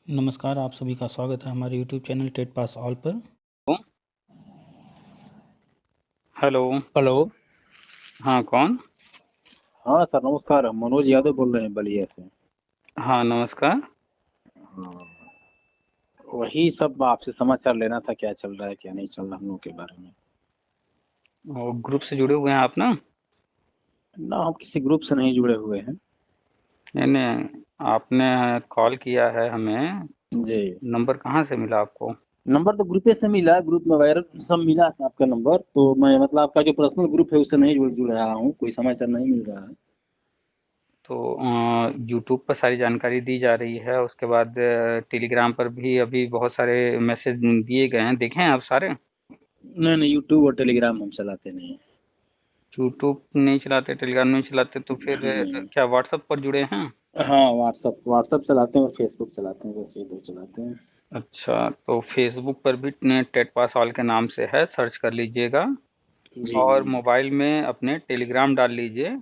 नमस्कार, आप सभी का स्वागत है हमारे YouTube channel TET pass all पर। हेलो। हेलो। हाँ, कौन? हाँ सर, नमस्कार। मनोज यादव बोल रहे हैं बलिया से। हाँ, नमस्कार। हाँ, वही सब आपसे समाचार लेना था, क्या चल रहा है क्या नहीं चल रहा हम लोग के बारे में। वो ग्रुप से जुड़े हुए हैं आप ना? ना, हम किसी ग्रुप से नहीं जुड़े हुए हैं। नहीं, नहीं, आपने कॉल किया है हमें, तो जी। नंबर कहाँ से मिला आपको? नंबर तो ग्रुपे से मिला, ग्रुप में वायरल सब मिला था आपका नंबर, तो मैं मतलब आपका जो पर्सनल ग्रुप है उससे नहीं जुड़ रहा हूँ, कोई समाचार नहीं मिल रहा है। तो यूट्यूब पर सारी जानकारी दी जा रही है, उसके बाद टेलीग्राम पर भी अभी बहुत सारे मैसेज दिए गए हैं, देखे हैं आप सारे? नहीं नहीं, यूट्यूब और टेलीग्राम हम चलाते नहीं हैं। यूट्यूब नहीं चलाते, टेलीग्राम नहीं चलाते, तो फिर क्या व्हाट्सएप पर जुड़े हैं? हाँ, व्हाट्सअप व्हाट्सअप चलाते हैं और फेसबुक चलाते हैं, बस ये दो चलाते हैं। अच्छा, तो फेसबुक पर भी टेट पास ऑल के नाम से है, सर्च कर लीजिएगा। जी और जी। मोबाइल में अपने टेलीग्राम डाल लीजिए,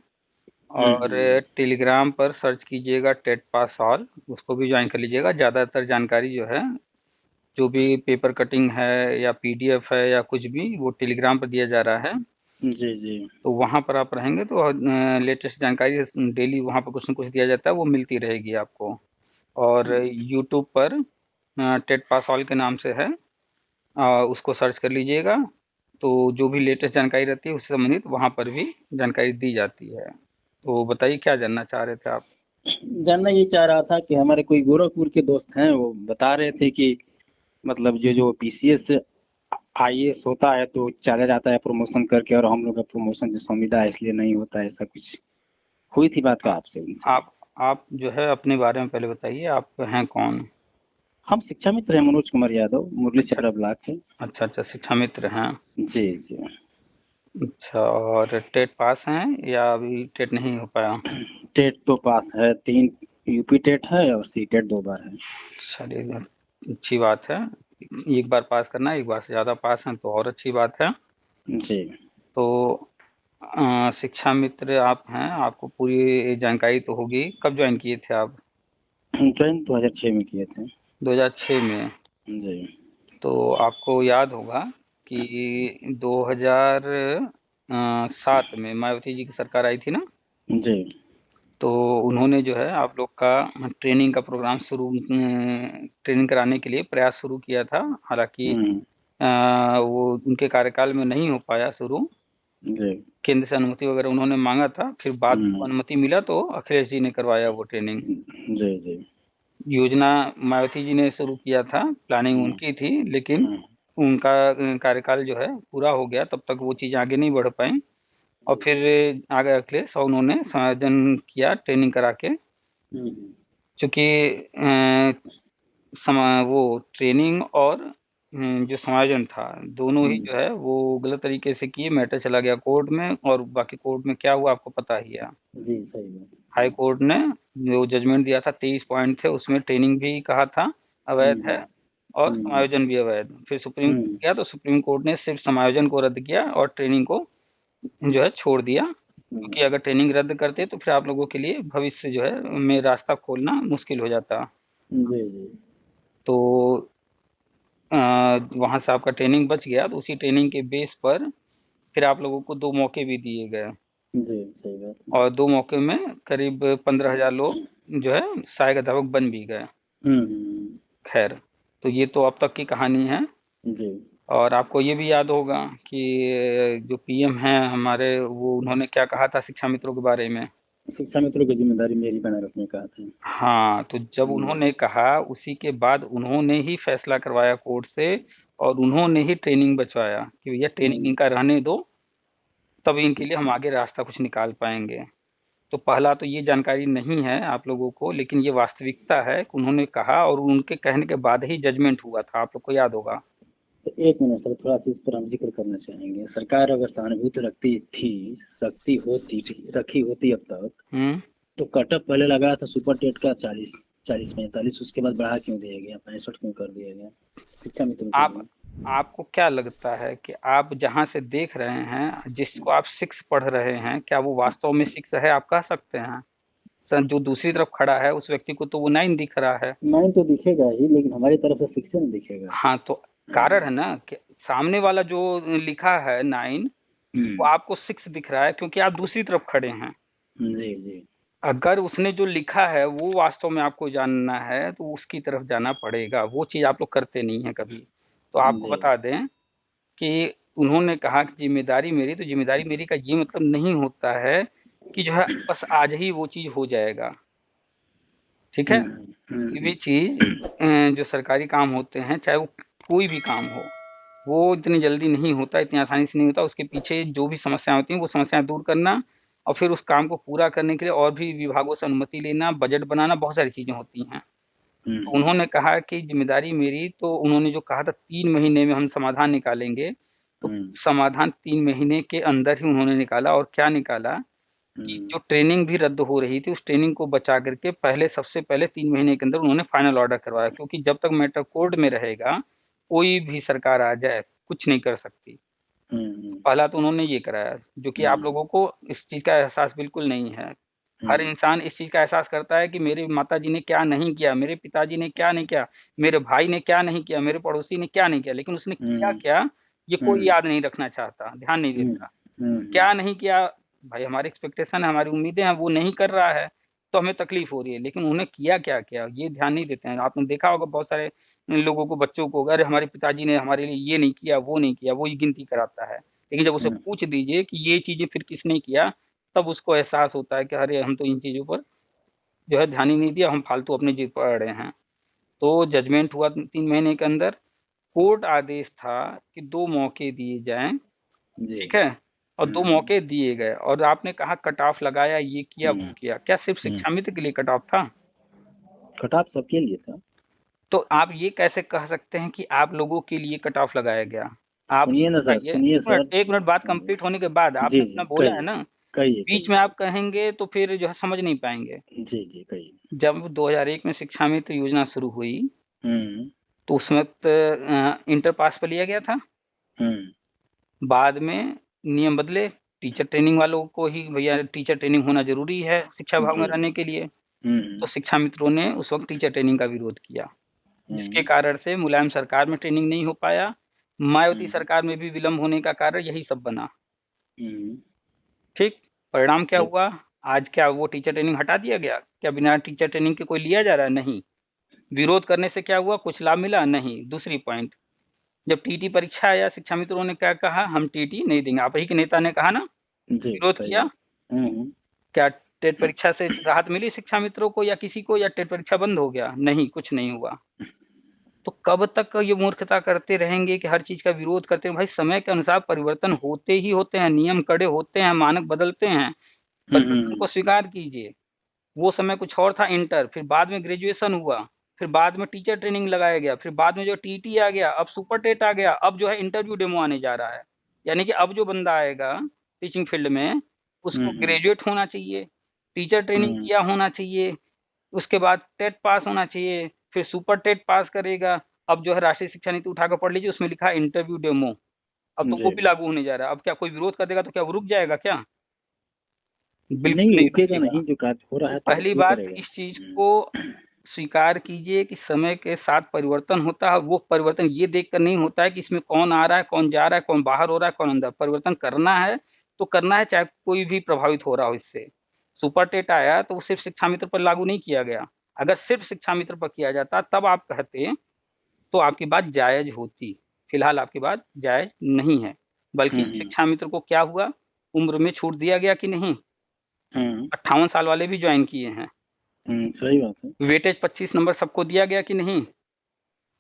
और हम्म। टेलीग्राम पर सर्च कीजिएगा टेट पास ऑल, उसको भी ज्वाइन कर लीजिएगा। ज़्यादातर जानकारी जो है, जो भी पेपर कटिंग है या पीडीएफ है या कुछ भी, वो टेलीग्राम पर दिया जा रहा है। जी जी। तो वहाँ पर आप रहेंगे तो लेटेस्ट जानकारी डेली वहाँ पर कुछ न कुछ दिया जाता है, वो मिलती रहेगी आपको। और यूट्यूब पर टेट पास ऑल के नाम से है, उसको सर्च कर लीजिएगा। तो जो भी लेटेस्ट जानकारी रहती है उससे संबंधित वहाँ पर भी जानकारी दी जाती है। तो बताइए, क्या जानना चाह रहे थे आप? जानना ये चाह रहा था कि हमारे कोई गोरखपुर के दोस्त हैं, वो बता रहे थे कि मतलब जो जो पीसीएस आईएएस होता है तो चला जाता है प्रमोशन करके, और हम लोग का प्रमोशन जो संविदा है इसलिए नहीं होता है, ऐसा कुछ हुई थी बात का आ- आपसे उनसे। आप जो है अपने बारे में पहले बताइए, आप हैं कौन? हम शिक्षा मित्र हैं, मनोज कुमार यादव, मुरली चपरा ब्लॉक है। अच्छा, अच्छा, शिक्षा मित्र हैं। जी जी। अच्छा, और टेट पास हैं या अभी टेट नहीं हो पाया? टेट तो पास है, 3 यूपी टेट है और सी टेट 2 बार है। चलिए, अच्छी बात है। एक बार पास करना, एक बार से ज़्यादा पास हैं तो और अच्छी बात है। जी। तो शिक्षा मित्र आप हैं, आपको पूरी जानकारी तो होगी। कब ज्वाइन किए थे आप? ज्वाइन 2006 में किए थे। 2006 में? जी तो आपको याद होगा कि 2007 में मायावती जी की सरकार आई थी ना? जी। तो उन्होंने जो है आप लोग का ट्रेनिंग का प्रोग्राम शुरू, ट्रेनिंग कराने के लिए प्रयास शुरू किया था। हालांकि हम्म। वो उनके कार्यकाल में नहीं हो पाया शुरू। जी। केंद्र से अनुमति वगैरह उन्होंने मांगा था, फिर बाद में हम्म। अनुमति मिला तो अखिलेश जी ने करवाया वो ट्रेनिंग। जी जी। योजना मायावती जी ने शुरू किया था, प्लानिंग हम्म। उनकी थी, लेकिन हम्म। उनका कार्यकाल जो है पूरा हो गया, तब तक वो चीज़ आगे नहीं बढ़ पाई। और फिर आगे अखिलेश और उन्होंने समायोजन किया ट्रेनिंग करा के। हम्म। चूँकि वो ट्रेनिंग और जो समायोजन था, दोनों ही हम्म। जो है वो गलत तरीके से किए, मैटर चला गया कोर्ट में, और बाकी कोर्ट में क्या हुआ आपको पता ही है। जी, सही बात। हाई कोर्ट ने जो जजमेंट दिया था, 23 पॉइंट थे उसमें, ट्रेनिंग भी कहा था अवैध है हुँ, और हुँ, समायोजन भी अवैध। फिर सुप्रीम कोर्ट हुँ, गया तो सुप्रीम कोर्ट ने सिर्फ समायोजन को रद्द किया और ट्रेनिंग को जो है छोड़ दिया, हुँ। क्योंकि अगर ट्रेनिंग रद्द करते तो फिर आप लोगों के लिए भविष्य जो है में रास्ता खोलना मुश्किल हो जाता। जी, जी। तो वहाँ से आपका ट्रेनिंग बच गया, तो उसी ट्रेनिंग के बेस पर फिर आप लोगों को 2 मौके भी दिए गए, जी, सही बात है। और 2 मौके में करीब 15,000 लोग जो है सहायक अध्यापक बन भी गए। हुँ, हुँ, खैर, तो ये तो अब तक की कहानी है। हुँ। जी। और आपको ये भी याद होगा कि जो पीएम हैं हमारे, वो उन्होंने क्या कहा था शिक्षा मित्रों के बारे में? शिक्षा मित्रों की ज़िम्मेदारी मेरी बनारस ने कहा था। हाँ, तो जब हुँ, उन्होंने कहा, उसी के बाद उन्होंने ही फैसला करवाया कोर्ट से, और उन्होंने ही ट्रेनिंग बचवाया कि भैया ट्रेनिंग हुँ। इनका रहने दो, तब इनके लिए हम आगे रास्ता कुछ निकाल पाएँगे। तो पहला तो ये जानकारी नहीं है आप लोगों को, लेकिन ये वास्तविकता है कि उन्होंने कहा और उनके कहने के बाद ही जजमेंट हुआ था, आप लोग को याद होगा। तो 1 मिनट सर, थोड़ा-सा इस पर हम ज़िक्र करना चाहेंगे। सरकार अगर सहानुभूति रखती थी, शक्ति होती थी, रखी होती अब तक, हुँ। तो कटअप पहले लगाया था सुपर टेट का 40-45, उसके बाद बढ़ा क्यों दिया गया? 65 क्यों कर दिया गया? शिक्षा मित्रों के आप लिए। आपको क्या लगता है कि आप जहाँ से देख रहे हैं, जिसको आप 6 पढ़ रहे हैं, क्या वो वास्तव में 6 है, आप कह सकते हैं? जो दूसरी तरफ खड़ा है उस व्यक्ति को तो वो 9 दिख रहा है। 9 तो दिखेगा ही, लेकिन हमारी तरफ से 6 नहीं दिखेगा। हाँ, तो कारण है ना कि सामने वाला जो लिखा है 9 वो आपको 6 दिख रहा है क्योंकि आप दूसरी तरफ खड़े हैं। जी जी। अगर उसने जो लिखा है वो वास्तव में आपको जानना है तो उसकी तरफ जाना पड़ेगा, वो चीज़ आप लोग करते नहीं हैं कभी। तो आपको जी। बता दें कि उन्होंने कहा कि जिम्मेदारी मेरी, तो जिम्मेदारी मेरी का ये मतलब नहीं होता है कि जो है बस आज ही वो चीज़ हो जाएगा, ठीक है? कोई भी चीज़ जो सरकारी काम होते हैं, चाहे वो कोई भी काम हो, वो इतनी जल्दी नहीं होता, इतनी आसानी से नहीं होता। उसके पीछे जो भी समस्याएँ होती हैं, वो समस्याएँ दूर करना और फिर उस काम को पूरा करने के लिए और भी विभागों से अनुमति लेना, बजट बनाना, बहुत सारी चीज़ें होती हैं। तो उन्होंने कहा कि जिम्मेदारी मेरी, तो उन्होंने जो कहा था 3 महीने में हम समाधान निकालेंगे, तो समाधान 3 महीने के अंदर ही उन्होंने निकाला। और क्या निकाला कि जो ट्रेनिंग भी रद्द हो रही थी, उस ट्रेनिंग को बचा करके पहले सबसे पहले 3 महीने के अंदर उन्होंने फाइनल ऑर्डर करवाया, क्योंकि जब तक मैटर कोर्ट में रहेगा, कोई भी सरकार आ जाए, कुछ नहीं कर सकती। पहला तो उन्होंने ये कराया, जो कि आप लोगों को इस चीज़ का एहसास बिल्कुल नहीं है। हर इंसान इस चीज़ का एहसास करता है कि मेरे माताजी ने क्या नहीं किया, मेरे पिताजी ने क्या नहीं किया, मेरे भाई ने क्या नहीं किया, मेरे पड़ोसी ने क्या नहीं किया, लेकिन उसने किया क्या, ये कोई याद नहीं रखना चाहता, ध्यान नहीं देता। क्या नहीं किया, भाई हमारी एक्सपेक्टेशन है, हमारी उम्मीदें हैं, वो नहीं कर रहा है, तो हमें तकलीफ हो रही है, लेकिन उन्हें किया क्या-क्या, ये ध्यान नहीं देते हैं। आपने देखा होगा बहुत सारे लोगों को, बच्चों को, अरे हमारे पिताजी ने हमारे लिए ये नहीं किया, वो नहीं किया, वो ही गिनती कराता है। लेकिन जब उसे पूछ दीजिए कि ये चीज़ें फिर किसने किया, तब उसको एहसास होता है कि अरे हम तो इन चीज़ों पर जो है ध्यान ही नहीं दिया, हम फालतू अपनी जिद पर अड़े हैं। तो जजमेंट हुआ 3 महीने के अंदर। कोर्ट आदेश था कि 2 मौके दिए जाएँ, ठीक है? और 2 मौके दिए गए और आपने कहा कट ऑफ लगाया, ये किया, वो किया। क्या सिर्फ़ शिक्षा मित्र के लिए कट ऑफ था? कट ऑफ सबके लिए था। तो आप ये कैसे कह सकते हैं कि आप लोगों के लिए कट ऑफ लगाया गया? आप ये सुनिए ना सर, बताइए, सुनिए सर। 1 मिनट बात कंप्लीट होने के बाद जी आपने जी, अपना बोला है कहिए ना, कहिए बीच में आप कहेंगे तो फिर जो है समझ नहीं पाएँगे। जी जी, कहिए। जब 2001 में शिक्षा मित्र योजना शुरू हुई, हम्म तो उस वक़्त इंटर पास पर लिया गया था। बाद में नियम बदले, टीचर ट्रेनिंग वालों को ही भैया टीचर ट्रेनिंग होना ज़रूरी है शिक्षा विभाग में जी। रहने के लिए। तो शिक्षा मित्रों ने उस वक़्त टीचर ट्रेनिंग का विरोध किया, जिसके कारण से मुलायम सरकार में ट्रेनिंग नहीं हो पाया। मायावती सरकार में भी विलम्ब होने का कारण यही सब बना। ठीक? परिणाम क्या ठीक। हुआ? आज क्या वो टीचर ट्रेनिंग हटा दिया गया? क्या बिना टीचर ट्रेनिंग के कोई लिया जा रहा है? नहीं। विरोध करने से क्या हुआ? कुछ लाभ मिला? नहीं। दूसरी पॉइंट, जब टीटी परीक्षा आया, शिक्षा मित्रों ने क्या कहा? हम टीटी नहीं देंगे। आप ही के नेता ने कहा ना, जी, विरोध सही किया। बात। क्या टेट परीक्षा से राहत मिली शिक्षा मित्रों को या किसी को, या टेट परीक्षा बंद हो गया? नहीं, कुछ नहीं हुआ। तो कब तक ये मूर्खता करते रहेंगे कि हर चीज़ का विरोध करते हैं? भाई समय के अनुसार परिवर्तन होते ही होते हैं, नियम कड़े होते हैं, मानक बदलते हैं। परिवर्तन को स्वीकार कीजिए। वो समय कुछ और था इंटर, फिर बाद में ग्रेजुएशन हुआ, फिर बाद में टीचर ट्रेनिंग लगाया गया, फिर बाद में जो टीटी आ गया, अब सुपर टेट आ गया, अब जो है इंटरव्यू डेमो आने जा रहा है। यानी कि अब जो बंदा आएगा टीचिंग फील्ड में, उसको ग्रेजुएट होना चाहिए, टीचर ट्रेनिंग किया होना चाहिए, उसके बाद टेट पास होना चाहिए, फिर सुपर टेट पास करेगा। अब जो है राष्ट्रीय शिक्षा नीति उठा कर पढ़ लीजिए, उसमें लिखा है इंटरव्यू डेमो। अब तो वो जी। भी लागू होने जा रहा है। अब क्या कोई विरोध कर देगा तो क्या वो रुक जाएगा क्या? बिल्कुल नहीं नहीं रुकेगा रुकेगा। नहीं, जो कार्य हो रहा तो है तो पहली रुकवे बात, करेगा। इस चीज़ को स्वीकार कीजिए कि समय के साथ परिवर्तन होता है। वो परिवर्तन ये देखकर नहीं होता है कि इसमें कौन आ रहा है, कौन जा रहा है, कौन बाहर हो रहा है, कौन अंदर। परिवर्तन करना है तो करना है, चाहे कोई भी प्रभावित हो रहा हो इससे। सुपर टेट आया तो वो सिर्फ़ शिक्षा मित्र पर लागू नहीं किया गया। अगर सिर्फ़ शिक्षा मित्र पर किया जाता तब आप कहते तो आपकी बात जायज़ होती। फिलहाल आपकी बात जायज़ नहीं है। बल्कि शिक्षा मित्र को क्या हुआ, उम्र में छूट दिया गया कि नहीं? 58 साल वाले भी जॉइन किए हैं। सही बात है। वेटेज 25 नंबर सबको दिया गया कि नहीं?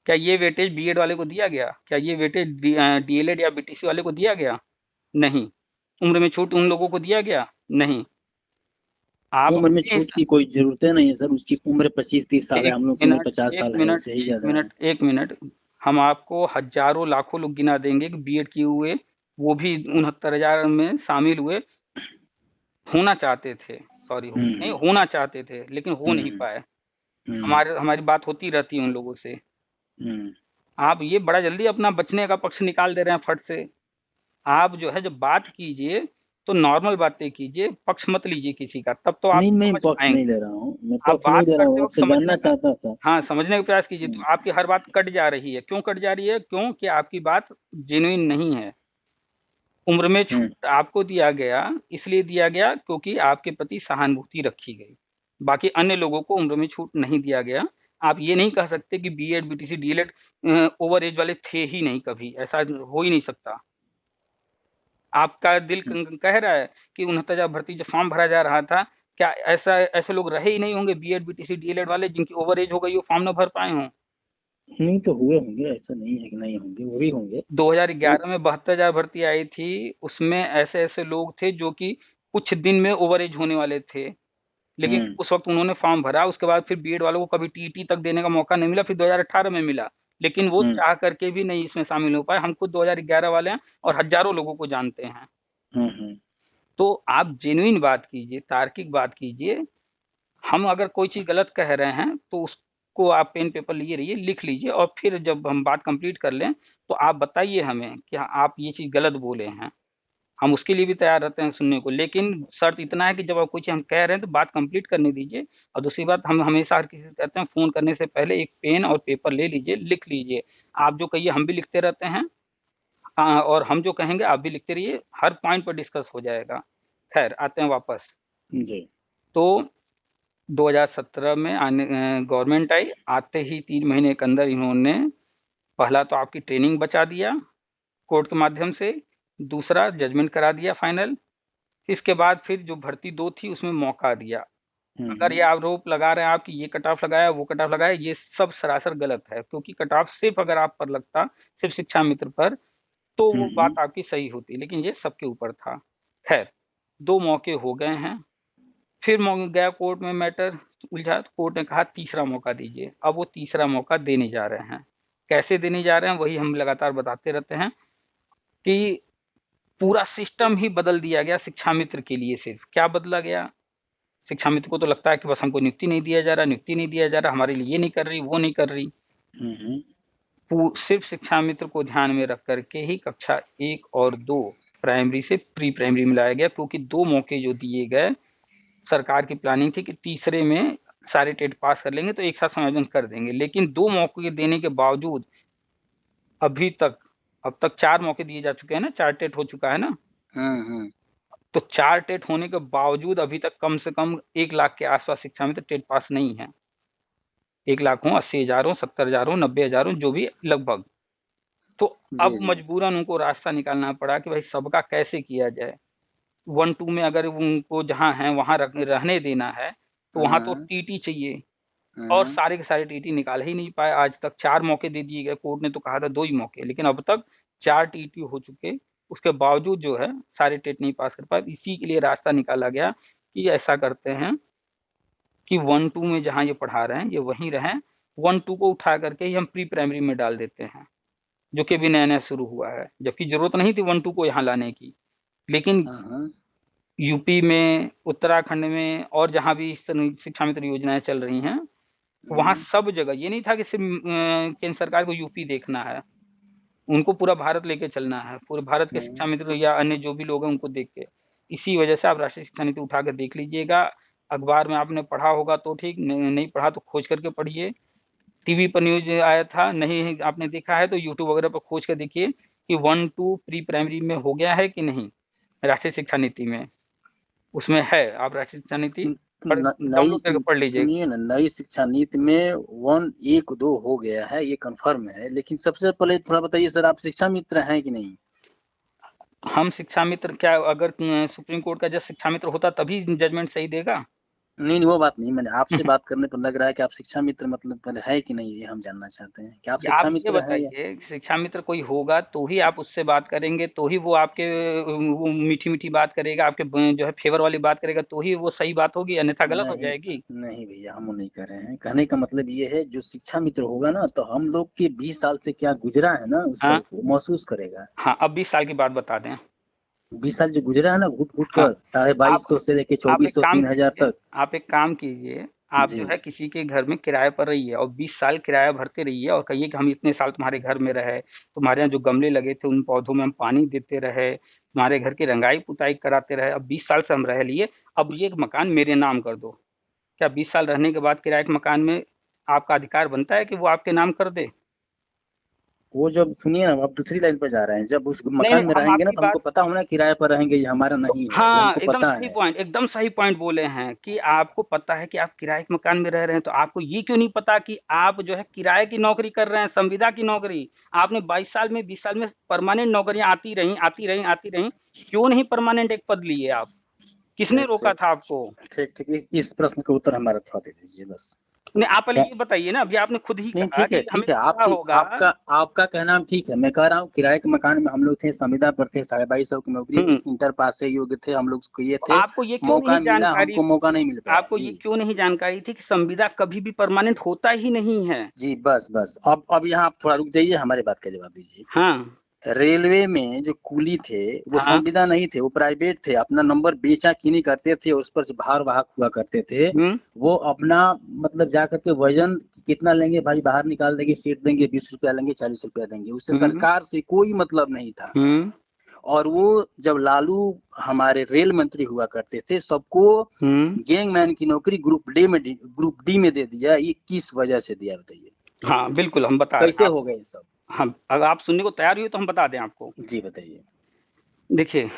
क्या ये वेटेज बीएड वाले को दिया गया? क्या ये वेटेज डीएलएड या बीटीसी वाले को दिया गया? नहीं। उम्र में छूट उन लोगों को दिया गया? नहीं। आप उम्र में अपने छूट की कोई जरूरत नहीं है सर, उसकी उम्र 25-30 साल है, एक हम लोग की उम्र मिनट, 50 एक साल है, मिनट, ऐसे ही एक ज्यादा है। मिनट, एक मिनट। हम आपको हज़ारों, लाखों लोग गिना देंगे कि बीएड किए हुए, वो भी 69,000 में शामिल हुए, होना चाहते थे। सॉरी, होगी नहीं, होना चाहते थे, लेकिन हो नहीं पाए। हमारी बात होती रहती है उन लोगों से। आप ये बड़ा जल्दी अपना बचने का पक्ष निकाल दे रहे हैं फट से। आप जो है जब बात कीजिए तो नॉर्मल बातें कीजिए, पक्ष मत लीजिए किसी का, तब तो आप नहीं, मैं समझ पक्ष नहीं पाएंगे। ले रहा हूँ, मैं आप पक्ष नहीं बात ले रहा करते हूँ, वक्त आपसे समझने जानना का, चाहता था। हाँ, समझने का प्रयास कीजिए, तो हम्म, आपकी हर बात कट जा रही है। क्यों कट जा रही है? क्योंकि आपकी बात जेन्युइन नहीं है। उम्र में हम्म, छूट आपको दिया गया, इसलिए दिया गया क्योंकि आपके प्रति सहानुभूति रखी गई। बाकी अन्य लोगों को उम्र में छूट नहीं दिया गया। आप ये नहीं कह सकते कि BEd, BTC, DElEd over age वाले थे ही नहीं कभी, ऐसा हो ही नहीं सकता। आपका दिल कह रहा है कि 69,000 भर्ती जब फॉर्म भरा जा रहा था, क्या ऐसा ऐसे लोग रहे ही नहीं होंगे बीएड, बीटीसी, डीएलएड वाले जिनकी ओवर एज हो गई हो, फॉर्म ना भर पाए हों? नहीं तो हुए होंगे, ऐसा नहीं है कि नहीं होंगे, वो भी होंगे। वो 2011 में 72,000 भर्ती आई थी, उसमें ऐसे-ऐसे लोग थे जो कि कुछ दिन में ओवर एज होने वाले थे। लेकिन हम्म, उस वक़्त उन्होंने फॉर्म भरा, उसके बाद फिर बीएड वालों को कभी टीटी तक देने का मौका नहीं मिला, फिर 2018 में मिला। लेकिन वो हम्म, चाह करके भी नहीं इसमें शामिल हो पाए। हम खुद 2011 वाले हैं और हज़ारों लोगों को जानते हैं। हम्म, तो आप जेन्युइन बात कीजिए, तार्किक बात कीजिए। हम अगर कोई चीज़ गलत कह रहे हैं, तो उसको आप पेन पेपर लिए रहिए, लिख लीजिए और फिर जब हम बात कंप्लीट कर लें, तो आप बताइए हमें कि हाँ, आप ये चीज़ गलत बोले हैं। हम उसके लिए भी तैयार रहते हैं सुनने को, लेकिन शर्त इतना है कि जब आप कोई चीज़ हम कह रहे हैं, तो बात कंप्लीट करने दीजिए। और दूसरी बात, हम हमेशा हर किसी से कहते हैं, फ़ोन करने से पहले एक पेन और पेपर ले लीजिए, लिख लीजिए। आप जो कहिए हम भी लिखते रहते हैं, और हम जो कहेंगे आप भी लिखते रहिए, हर पॉइंट पर डिस्कस हो जाएगा। खैर, आते हैं वापस। जी, तो 2017 में गवर्नमेंट आई, आते ही 3 महीने के अंदर इन्होंने पहला तो आपकी ट्रेनिंग बचा दिया कोर्ट के माध्यम से, दूसरा जजमेंट करा दिया फाइनल, इसके बाद फिर जो भर्ती 2 थी उसमें मौका दिया। अगर ये आरोप लगा रहे हैं आप कि ये कट ऑफ लगाया, वो कट ऑफ लगाया, ये सब सरासर गलत है, क्योंकि कट ऑफ सिर्फ अगर आप पर लगता, सिर्फ शिक्षा मित्र पर, तो वो बात आपकी सही होती, लेकिन ये सबके ऊपर था। खैर, 2 मौके हो गए हैं, फिर गया कोर्ट में मैटर उलझा, तो कोर्ट ने कहा तीसरा मौका दीजिए। अब वो तीसरा मौका देने जा रहे हैं। कैसे देने जा रहे हैं वही हम लगातार बताते रहते हैं कि पूरा सिस्टम ही बदल दिया गया शिक्षा मित्र के लिए। सिर्फ क्या बदला गया? शिक्षा मित्र को तो लगता है कि बस हमको नियुक्ति नहीं दिया जा रहा, नियुक्ति नहीं दिया जा रहा, हमारे लिए ये नहीं कर रही, वो नहीं कर रही। सिर्फ शिक्षा मित्र को ध्यान में रख करके ही कक्षा 1 और 2 प्राइमरी से प्री प्राइमरी में लाया गया, क्योंकि 2 मौके जो दिए गए, सरकार की प्लानिंग थी कि तीसरे में सारे टेट पास कर लेंगे तो एक साथ समायोजन कर देंगे, लेकिन 2 मौके देने के बावजूद अभी तक, अब तक 4 मौके दिए जा चुके हैं ना, 4 टेट हो चुका है ना, तो 4 टेट होने के बावजूद अभी तक कम से कम 1 लाख के आसपास शिक्षा मित्र टेट पास नहीं है। 1 लाख हो, 80,000 हो, 70,000 हो, 90,000 हो, जो भी लगभग। तो अब मजबूरन उनको रास्ता निकालना पड़ा कि भाई सबका कैसे किया जाए। 1-2 में अगर उनको जहाँ है वहाँ रहने देना है, तो वहाँ तो टीटी चाहिए, और सारे के सारे टीटी निकाल ही नहीं पाए। आज तक 4 मौके दे दिए गए, कोर्ट ने तो कहा था 2 ही मौके, लेकिन अब तक 4 टीटी हो चुके, उसके बावजूद जो है सारे टेट नहीं पास कर पाए। इसी के लिए रास्ता निकाला गया कि ऐसा करते हैं कि 1-2 में जहाँ ये पढ़ा रहे हैं ये वहीं रहें, 1-2 को उठा करके ही हम प्री प्राइमरी में डाल देते हैं, जो कि अभी नया-नया शुरू हुआ है, जबकि ज़रूरत नहीं थी 1-2 को यहाँ लाने की। लेकिन यूपी में, उत्तराखंड में और जहाँ भी इस तरह शिक्षा मित्र योजनाएँ चल रही हैं, वहाँ सब जगह ये नहीं था कि सिर्फ केंद्र सरकार को यूपी देखना है, उनको पूरा भारत लेके चलना है, पूरे भारत के शिक्षा मित्र या अन्य जो भी लोग हैं उनको देख के। इसी वजह से आप राष्ट्रीय शिक्षा नीति उठा कर देख लीजिएगा। अखबार में आपने पढ़ा होगा तो ठीक, नहीं पढ़ा तो खोज करके पढ़िए। टीवी पर न्यूज़ आया था, नहीं आपने देखा है तो यूट्यूब वगैरह पर खोज कर देखिए कि 1-2 प्री प्राइमरी में हो गया है कि नहीं, राष्ट्रीय शिक्षा नीति में। उसमें है, आप राष्ट्रीय शिक्षा नीति डाउनलोड करके पढ़ लीजिए। सुनिए ना, नई शिक्षा नीति में 1-1-2 हो गया है, ये कंफर्म है, लेकिन सबसे पहले थोड़ा बताइए सर, आप शिक्षा मित्र हैं कि नहीं? हम शिक्षा मित्र क्या, अगर सुप्रीम कोर्ट का जज शिक्षा मित्र होता तभी जजमेंट सही देगा? नहीं, वो बात नहीं, मैंने आपसे बात करने पर लग रहा है कि आप शिक्षा मित्र मतलब पहले है कि नहीं, ये हम जानना चाहते हैं कि आप शिक्षा आप ये मित्र हैं या? बताइए, शिक्षा मित्र कोई होगा तो ही आप उससे बात करेंगे, तो ही वो आपके वो मीठी-मीठी बात करेगा, आपके जो है फेवर वाली बात करेगा, तो ही वो सही बात होगी, अन्यथा गलत हो नहीं, जाएगी। नहीं भैया, हम वो नहीं कर रहे हैं। कहने का मतलब ये है, जो शिक्षा मित्र होगा ना, तो हम लोग के 20 साल से क्या गुजरा है ना, उसका हाँ, वो महसूस करेगा। हाँ, अब 20 साल की बात बता दें। 20 साल जो गुजरा है ना, घुट घुट हाँ, कर, 2250 से लेके आप एक 2400 काम 3000 कीजिए, तक। आप एक काम कीजिए, आप जी जो है किसी के घर में किराए पर रहिए और 20 साल किराया भरते रहिए और कहिए कि हम इतने साल तुम्हारे घर में रहे, तुम्हारे यहाँ जो गमले लगे थे उन पौधों में हम पानी देते रहे, तुम्हारे घर की रंगाई पुताई कराते रहे, अब 20 साल से हम रह लिए, अब ये मकान मेरे नाम कर दो। क्या 20 साल रहने के बाद किराए के मकान में आपका अधिकार बनता है कि वो आपके नाम कर दे? वो जब सुनिए ना, आप दूसरी लाइन पर जा रहे हैं। जब उस नहीं, मकान नहीं, में हम रहेंगे ना आपकी तो हमको बात पता होना किराए पर रहेंगे, ये हमारा तो नहीं है, ये हाँ, हमको पता है। एकदम सही पॉइंट बोले हैं कि आपको पता है कि आप किराए के मकान में रह रहे हैं, तो आपको ये क्यों नहीं पता कि आप जो है किराए की नौकरी कर रहे हैं, संविदा की नौकरी। आपने 22 साल में 20 साल में परमानेंट नौकरियां आती रहीं, आती रहीं, आती रहीं, क्यों नहीं परमानेंट एक पद लिए आप? किसने ठीक रोका ठीक था आपको? ठीक ठीक, इस प्रश्न का उत्तर हमारा थोड़ा दे दीजिए बस। नहीं, आप पहले क्या? ये बताइए ना, अभी आपने खुद ही नहीं कहा ठीक है कि हमें ठीक है, आप पता ठीक, होगा। आपका आपका कहना ठीक है। मैं कह रहा हूँ किराए के मकान में हम लोग थे, संविदा पर थे, 2250 की नौकरी थी, हम्म, इंटर पास से योग्य थे, हम लोग किए तो थे। आपको ये क्यों नहीं मौका मिला, जानकारी हमको मौका थी, नहीं मिल पाया आपको ये जी। क्यों नहीं जानकारी थी कि संविदा कभी भी परमानेंट होता ही नहीं है? जी बस बस, अब यहाँ आप थोड़ा रुक जाइए, हमारी बात का जवाब दीजिए। हाँ, रेलवे में जो कूली थे वो हाँ, संविदा नहीं थे, वो प्राइवेट थे, अपना नंबर बेचा किनी करते थे, उस पर से भार वाहक हुआ करते थे। हुँ, वो अपना मतलब जा करके वजन कितना लेंगे भाई, बाहर निकाल देंगे, सीट देंगे, 20 रुपया लेंगे, 40 रुपया देंगे, उससे हुँ, सरकार से कोई मतलब नहीं था। हुँ, और वो जब लालू हमारे रेल मंत्री हुआ करते थे, सबको हुँ। गैंगमैन की नौकरी ग्रुप डी में दे दिया। ये किस वजह से दिया बताइए, हाँ, बिल्कुल हम बता रहे कैसे हैं हो आपको। गए ये सब? हम अगर आप सुनने को तैयार हुए तो हम बता दें आपको। जी बताइए। देखिए,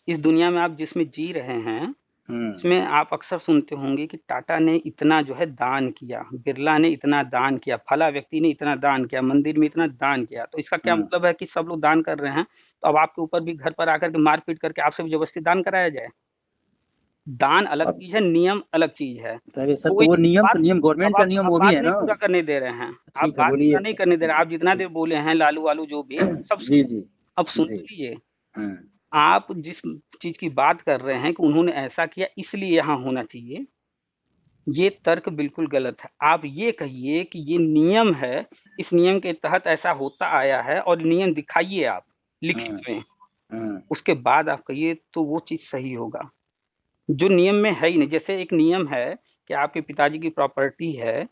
इस दुनिया में आप जिसमें जी रहे हैं, हम्म इसमें आप अक्सर सुनते होंगे कि टाटा ने इतना जो है दान किया, बिरला ने इतना दान किया, फला व्यक्ति ने इतना दान किया, मंदिर में इतना दान किया। तो इसका क्या हम्म मतलब है कि सब लोग दान कर रहे हैं, तो अब आपके ऊपर भी घर पर आकर के मार-पीट करके आपसे भी ज़बरदस्ती दान कराया जाए? दान अलग अब चीज़ है, नियम अलग चीज़ है। अरे सर, तो कोई वो चीज़ नियम बात तो नियम अब गवर्नमेंट का नियम आप वो भी बात है नहीं ना। पूरा करने दे रहे हैं। आप ठीक है बात बोलिए। पूरा नहीं करने दे रहे हैं। आप जितना देर बोले हैं लालू-वालू जो भी, सब जी जी अब सुन जी। तो लीजिए। हम्म आप जिस चीज़ की बात कर रहे हैं कि उन्होंने ऐसा किया इसलिए यहाँ होना चाहिए, ये तर्क बिल्कुल गलत है। आप ये कहिए कि ये नियम है, इस नियम के तहत ऐसा होता आया है और नियम दिखाइए आप लिखित हम्म में। हम्म उसके बाद आप कहिए तो वो चीज़ सही होगा। जो नियम में है ही नहीं, जैसे एक नियम है कि आपके पिताजी की प्रॉपर्टी है,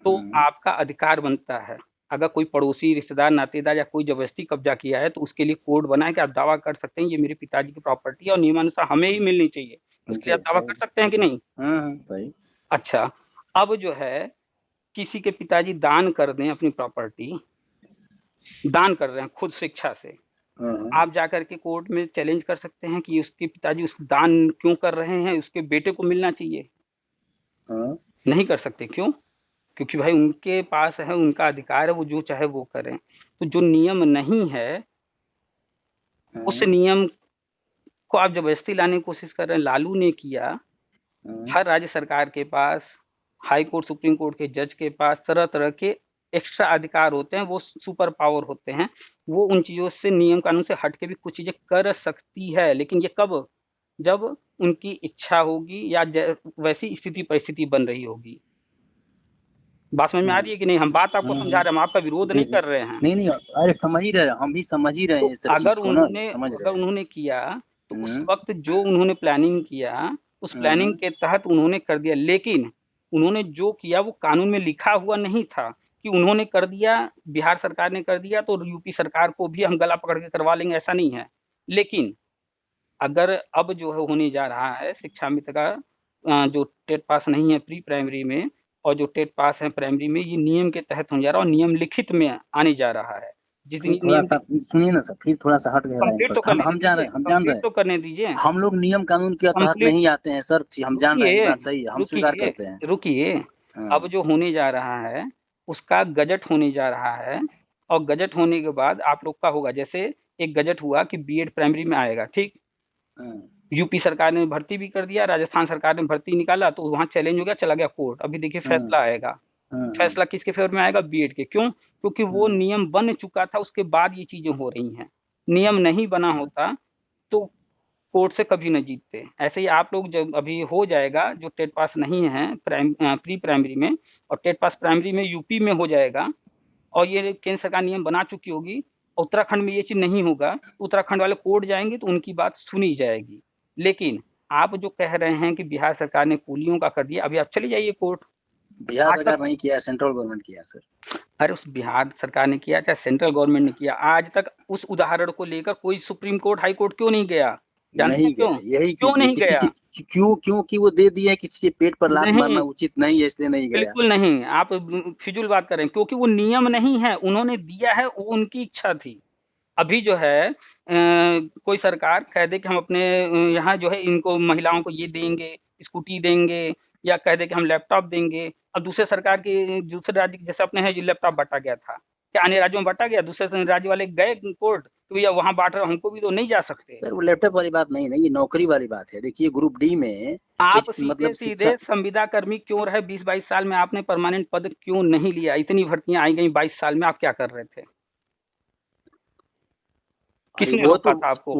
तो हम्म आपका अधिकार बनता है। अगर कोई पड़ोसी, रिश्तेदार, नातेदार या कोई ज़बरदस्ती कब्ज़ा किया है, तो उसके लिए कोड बना है कि आप दावा कर सकते हैं, ये मेरे पिताजी की प्रॉपर्टी है और नियमानुसार हमें ही मिलनी चाहिए। उसके लिए जी आप दावा सही। कर सकते हैं कि नहीं? सही। अच्छा, अब जो है किसी के पिताजी दान कर दें अपनी प्रॉपर्टी, दान कर रहे हैं खुद स्वेच्छा से, हम्म आप जाकर के कोर्ट में चैलेंज कर सकते हैं कि उसके पिताजी उस दान क्यों कर रहे हैं, उसके बेटे को मिलना चाहिए। हम्म नहीं कर सकते, क्यों? क्योंकि भाई उनके पास है, उनका अधिकार है, वो जो चाहे वो करें। तो जो नियम नहीं है, उस हम्म नियम को आप ज़बरदस्ती लाने की कोशिश कर रहे हैं। लालू ने किया, हम्म हर राज्य सरकार के पास, हाई कोर्ट, सुप्रीम कोर्ट के जज के पास तरह-तरह के एक्स्ट्रा अधिकार होते हैं, वो सुपर पावर होते हैं। वो उन चीज़ों से, नियम कानून से हट के भी कुछ चीज़ें कर सकती है, लेकिन ये कब? जब उनकी इच्छा होगी या वैसी स्थिति परिस्थिति बन रही होगी। बात समझ में आ रही है कि नहीं? हम बात आपको समझा हम्म। रहे हैं, हम आपका विरोध जी नहीं जी। कर रहे हैं। नहीं नहीं, अरे समझ ही रहे हैं, हम भी समझ ही रहे तो हैं इस सब चीज को ना, समझ अगर रहे हैं। उन्होंने किया, तो उस हम्म वक़्त जो उन्होंने प्लानिंग किया, उस प्लानिंग हम्म के तहत उन्होंने कर दिया। लेकिन उन्होंने जो किया वो कानून में लिखा हुआ नहीं था कि उन्होंने कर दिया, बिहार सरकार ने कर दिया तो यूपी सरकार को भी हम गला पकड़ के करवा लेंगे, ऐसा नहीं है। लेकिन अगर अब जो है होने जा रहा है शिक्षा मित्र का जो टेट पास नहीं है प्री प्राइमरी में और जो टेट पास है प्राइमरी में, ये नियम के तहत होने जा रहा है और नियम लिखित में आने जा रहा है। जिस दिन फिर ये थोड़ा नियम सा सुनिए ना सर, फिर थोड़ा सा हट गए लाइन कंप्लीट पर, तो करने हम जान रहे दीजिए, हैं, हम जान रहे कंप्लीट हैं। तो करने दीजिए। हम लोग नियम कानून के तहत कंप्लीट नहीं आते हैं सर, हम जान रहे हैं, ये रुकिए, बात सही है, हम स्वीकार रुकिए, करते हैं। रुकिए। अब हाँ जो होने जा रहा है, उसका गज़ट होने जा रहा है और गज़ट होने के बाद आप लोग का होगा, जैसे एक गज़ट हुआ कि बीएड प्राइमरी में आएगा, ठीक? हाँ यूपी सरकार ने भर्ती भी कर दिया, राजस्थान सरकार ने भर्ती निकाला, तो वहाँ चैलेंज हो गया, चला गया कोर्ट। अभी देखिए हाँ फैसला आएगा। हाँ फैसला किसके फ़ेवर में आएगा? बीएड के। क्यों? क्योंकि वो हाँ नियम बन चुका था, उसके बाद ये चीज़ें हो रही हैं। नियम नहीं बना हाँ होता, तो कोर्ट से कभी नहीं जीतते। ऐसे ही आप लोग जब अभी हो जाएगा, जो टेट पास नहीं है प्री प्राइमरी में और टेट पास प्राइमरी में यूपी में हो जाएगा और ये केंद्र सरकार नियम बना चुकी होगी, उत्तराखंड में ये चीज़ नहीं होगा, तो उत्तराखंड वाले कोर्ट जाएँगे तो उनकी बात सुनी जाएगी। लेकिन आप जो कह रहे हैं कि बिहार सरकार ने कूलियों का कर दिया, अभी आप चले जाइए कोर्ट, बिहार आज सरकार तक नहीं किया, सेंट्रल गवर्नमेंट किया सर। अरे उस बिहार सरकार ने किया चाहे सेंट्रल गवर्नमेंट ने किया, आज तक उस उदाहरण को लेकर कोई सुप्रीम कोर्ट हाई कोर्ट क्यों नहीं गया? जानते हैं नहीं क्यों? गया, यही क्यों कीजिए, नहीं किसी गया? की क्यों, क्योंकि वो दे दिया है, किसी के पेट पर लात मारना नहीं, उचित नहीं है, इसलिए नहीं गया। बिल्कुल नहीं। आप फिजूल बात कर रहे हैं, क्योंकि वो नियम नहीं है, उन्होंने दिया है, वो उनकी इच्छा थी। अभी जो है कोई सरकार कह दे कि हम अपने यहाँ जो है इनको महिलाओं को ये देंगे, स्कूटी देंगे, या कह दे कि हम लैपटॉप देंगे। अब दूसरे सरकार के दूसरे राज्य जैसे अपने हैं जो लैपटॉप बाँटा गया था, क्या अन्य राज्यों में बाँटा गया? दूसरे राज्य वाले गए कोर्ट कि भैया वहाँ बाँट रहे हो, हमको भी तो नहीं जा सकते। सर वो लैपटॉप वाली बात नहीं ना, ये नौकरी वाली बात है। देखिए ग्रुप डी में आप मतलब शिक्षा, सीधे-सीधे संविदा कर्मी क्यों रहे 20-22 साल में? आपने परमानेंट पद क्यों नहीं लिया? इतनी भर्तियाँ आई गई 22 साल में, आप क्या कर रहे थे? अरे किसने रोका था आपको?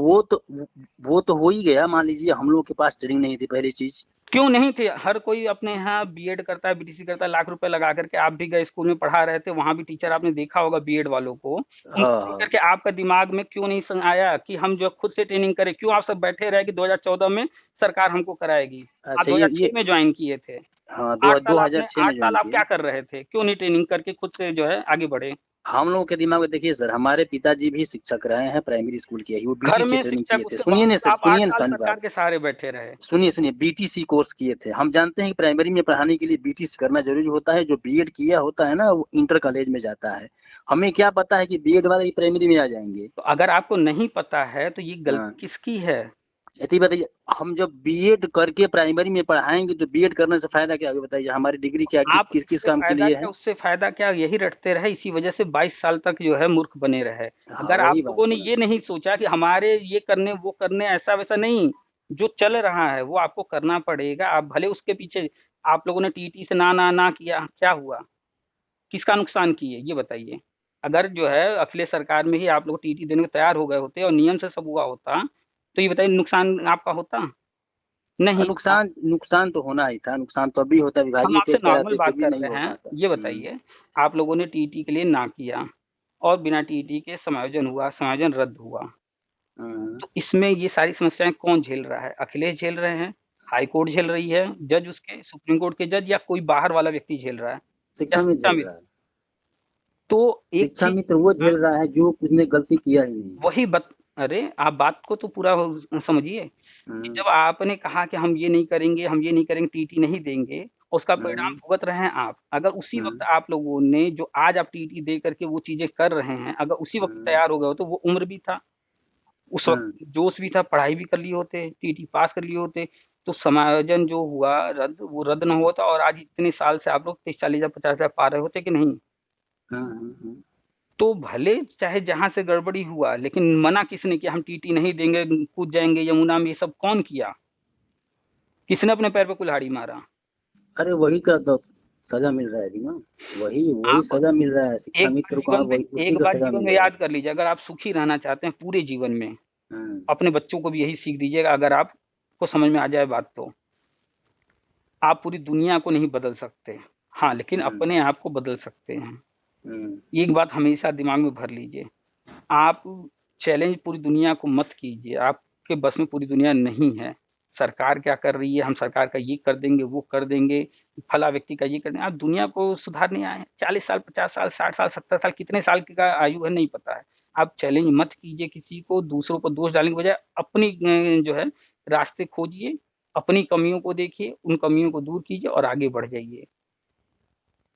वो तो हो ही गया। मान लीजिए हम लोगों के पास ट्रेनिंग नहीं थी, पहली चीज। क्यों नहीं थे? हर कोई अपने यहाँ बीएड करता है, बीटीसी करता है, लाख रुपए लगा करके। आप भी गए स्कूल में पढ़ा रहे थे, वहाँ भी टीचर आपने देखा होगा बीएड वालों को। हाँ उनको देख हाँ। करके आपका दिमाग में क्यों नहीं आया कि हम जो खुद से ट्रेनिंग करें? क्यों आप सब बैठे रहे कि 2014 में सरकार हमको कराएगी? आप अच्छा 2006 ये में ज्वाइन किए थे। हाँ, 8 साल 2006 में 8 साल ज्वाइन आप किया। क्या कर रहे थे? क्यों नहीं ट्रेनिंग करके खुद से जो है आगे बढ़े? हम लोगों के दिमाग में देखिए सर, हमारे पिताजी भी शिक्षक रहे हैं, प्राइमरी स्कूल किए, वो घर बीटीसी में ट्रेनिंग शिक्षक, किए थे। उसके सुनिए ना बावजूद सर, आप 8 सुनिए ना साल शांत बात, सरकार के सहारे बैठे रहे। सुनिए बीटीसी कोर्स किए थे। हम जानते हैं कि प्राइमरी में पढ़ाने के लिए बीटीसी करना जरूरी होता है। जो बीएड किया होता है ना, वो इंटर कॉलेज में जाता है। हमें क्या पता है कि बीएड वाले ही प्राइमरी में आ जाएंगे। तो अगर आपको नहीं पता है तो ये हाँ, गलती किसकी है? यदि बताइए, हम जब बीएड करके प्राइमरी में पढ़ाएंगे तो बीएड करने से फायदा क्या होगा? बताइए, हमारी डिग्री क्या किस आप किस किस इससे काम के फ़ायदा लिए क्या, है? उससे फ़ायदा क्या, यही रटते रहे, इसी वजह से 22 साल तक जो है मूर्ख बने रहे। हाँ, अगर आप वही बात लोगों ने है ना। ये नहीं सोचा कि हमारे ये करने, वो करने, ऐसा-वैसा नहीं, जो चल रहा है वो आपको करना पड़ेगा। आप भले उसके पीछे, आप लोगों ने टीटी से ना, ना, ना किया, क्या हुआ? किसका नुकसान किए, ये बताइए? अगर जो है अखिलेश सरकार में ही आप लोग टीटी देने को तैयार हो गए होते और नियम से सब हुआ होता, तो ये बताइए नुकसान आपका होता? नहीं। नुकसान नुकसान तो होना ही था। नुकसान तो अभी होता, हम विभागीय आपसे टेट नॉर्मल कराते फिर बात भी कर नहीं रहे हो हैं। पाता। ये बताइए, आप लोगों ने टीटी के लिए ना किया और बिना टीटी के समायोजन हुआ, समायोजन रद्द हुआ। हम्म। तो इसमें ये सारी समस्याएँ कौन झेल रहा है? अखिलेश झेल रहे हैं, हाई कोर्ट झेल रही है, जज उसके, सुप्रीम कोर्ट के जज, या कोई बाहर वाला व्यक्ति झेल रहा है, या शिक्षा में शिक्षा झेल रहा मित्र? है। तो एक शिक्षा चीज़, मित्र वो झेल रहा है जो उसने गलती किया ही नहीं। वही बत अरे! आप बात को तो पूरा समझिए कि हम्म। जब आपने कहा कि हम ये नहीं करेंगे, हम ये नहीं करेंगे, टीटी नहीं देंगे, उसका परिणाम हम्म। भुगत रहे हैं आप। अगर उसी वक़्त हम्म। आप लोगों ने, जो आज आप टीटी दे करके वो चीज़ें कर रहे हैं, अगर उसी वक़्त हम्म। तैयार हो गए होते, वो उम्र भी था, उस वक़्त हम्म। जोश भी था, पढ़ाई भी कर लिए होते, टीटी पास कर लिए होते, तो समायोजन जो हुआ रद्द, वो रद्द ना होता और आज इतने साल से आप लोग 30-40,000 50,000 पा रहे होते कि नहीं? हम्म। तो भले चाहे जहाँ से गड़बड़ी हुआ, लेकिन मना किसने किया हम टीटी नहीं देंगे, कूद जाएँगे यमुना में, ये सब कौन किया? किसने अपने पैर पे कुल्हाड़ी मारा? अरे वही का तो सजा मिल रहा है अभी ना। वही वही आप सजा मिल रहा है, शिक्षा मित्र को। हाँ, वही उसी एक का बात सजा जीवन में मिलेगा। याद कर लीजिए, अगर आप सुखी रहना चाहते हैं पूरे जीवन में, हम्म। अपने बच्चों को भी यही सीख दीजिएगा, अगर आपको समझ में आ जाए बात तो। आप पूरी दुनिया को नहीं बदल सकते, हाँ, लेकिन हम्म। अपने आप को बदल सकते हैं। हम्म। एक बात हमेशा दिमाग में भर लीजिए, आप चैलेंज पूरी दुनिया को मत कीजिए, आपके बस में पूरी दुनिया नहीं है। सरकार क्या कर रही है, हम सरकार का ये कर देंगे, वो कर देंगे, फला व्यक्ति का ये कर देंगे। आप दुनिया को सुधारने आए हैं, 40 साल, 50 साल, 60 साल, 70 साल, कितने साल की का आयु है नहीं पता है। आप चैलेंज मत कीजिए किसी को, दूसरों को दोष डालने के बजाय अपनी जो है रास्ते खोजिए, अपनी कमियों को देखिए, उन कमियों को दूर कीजिए और आगे बढ़ जाइए।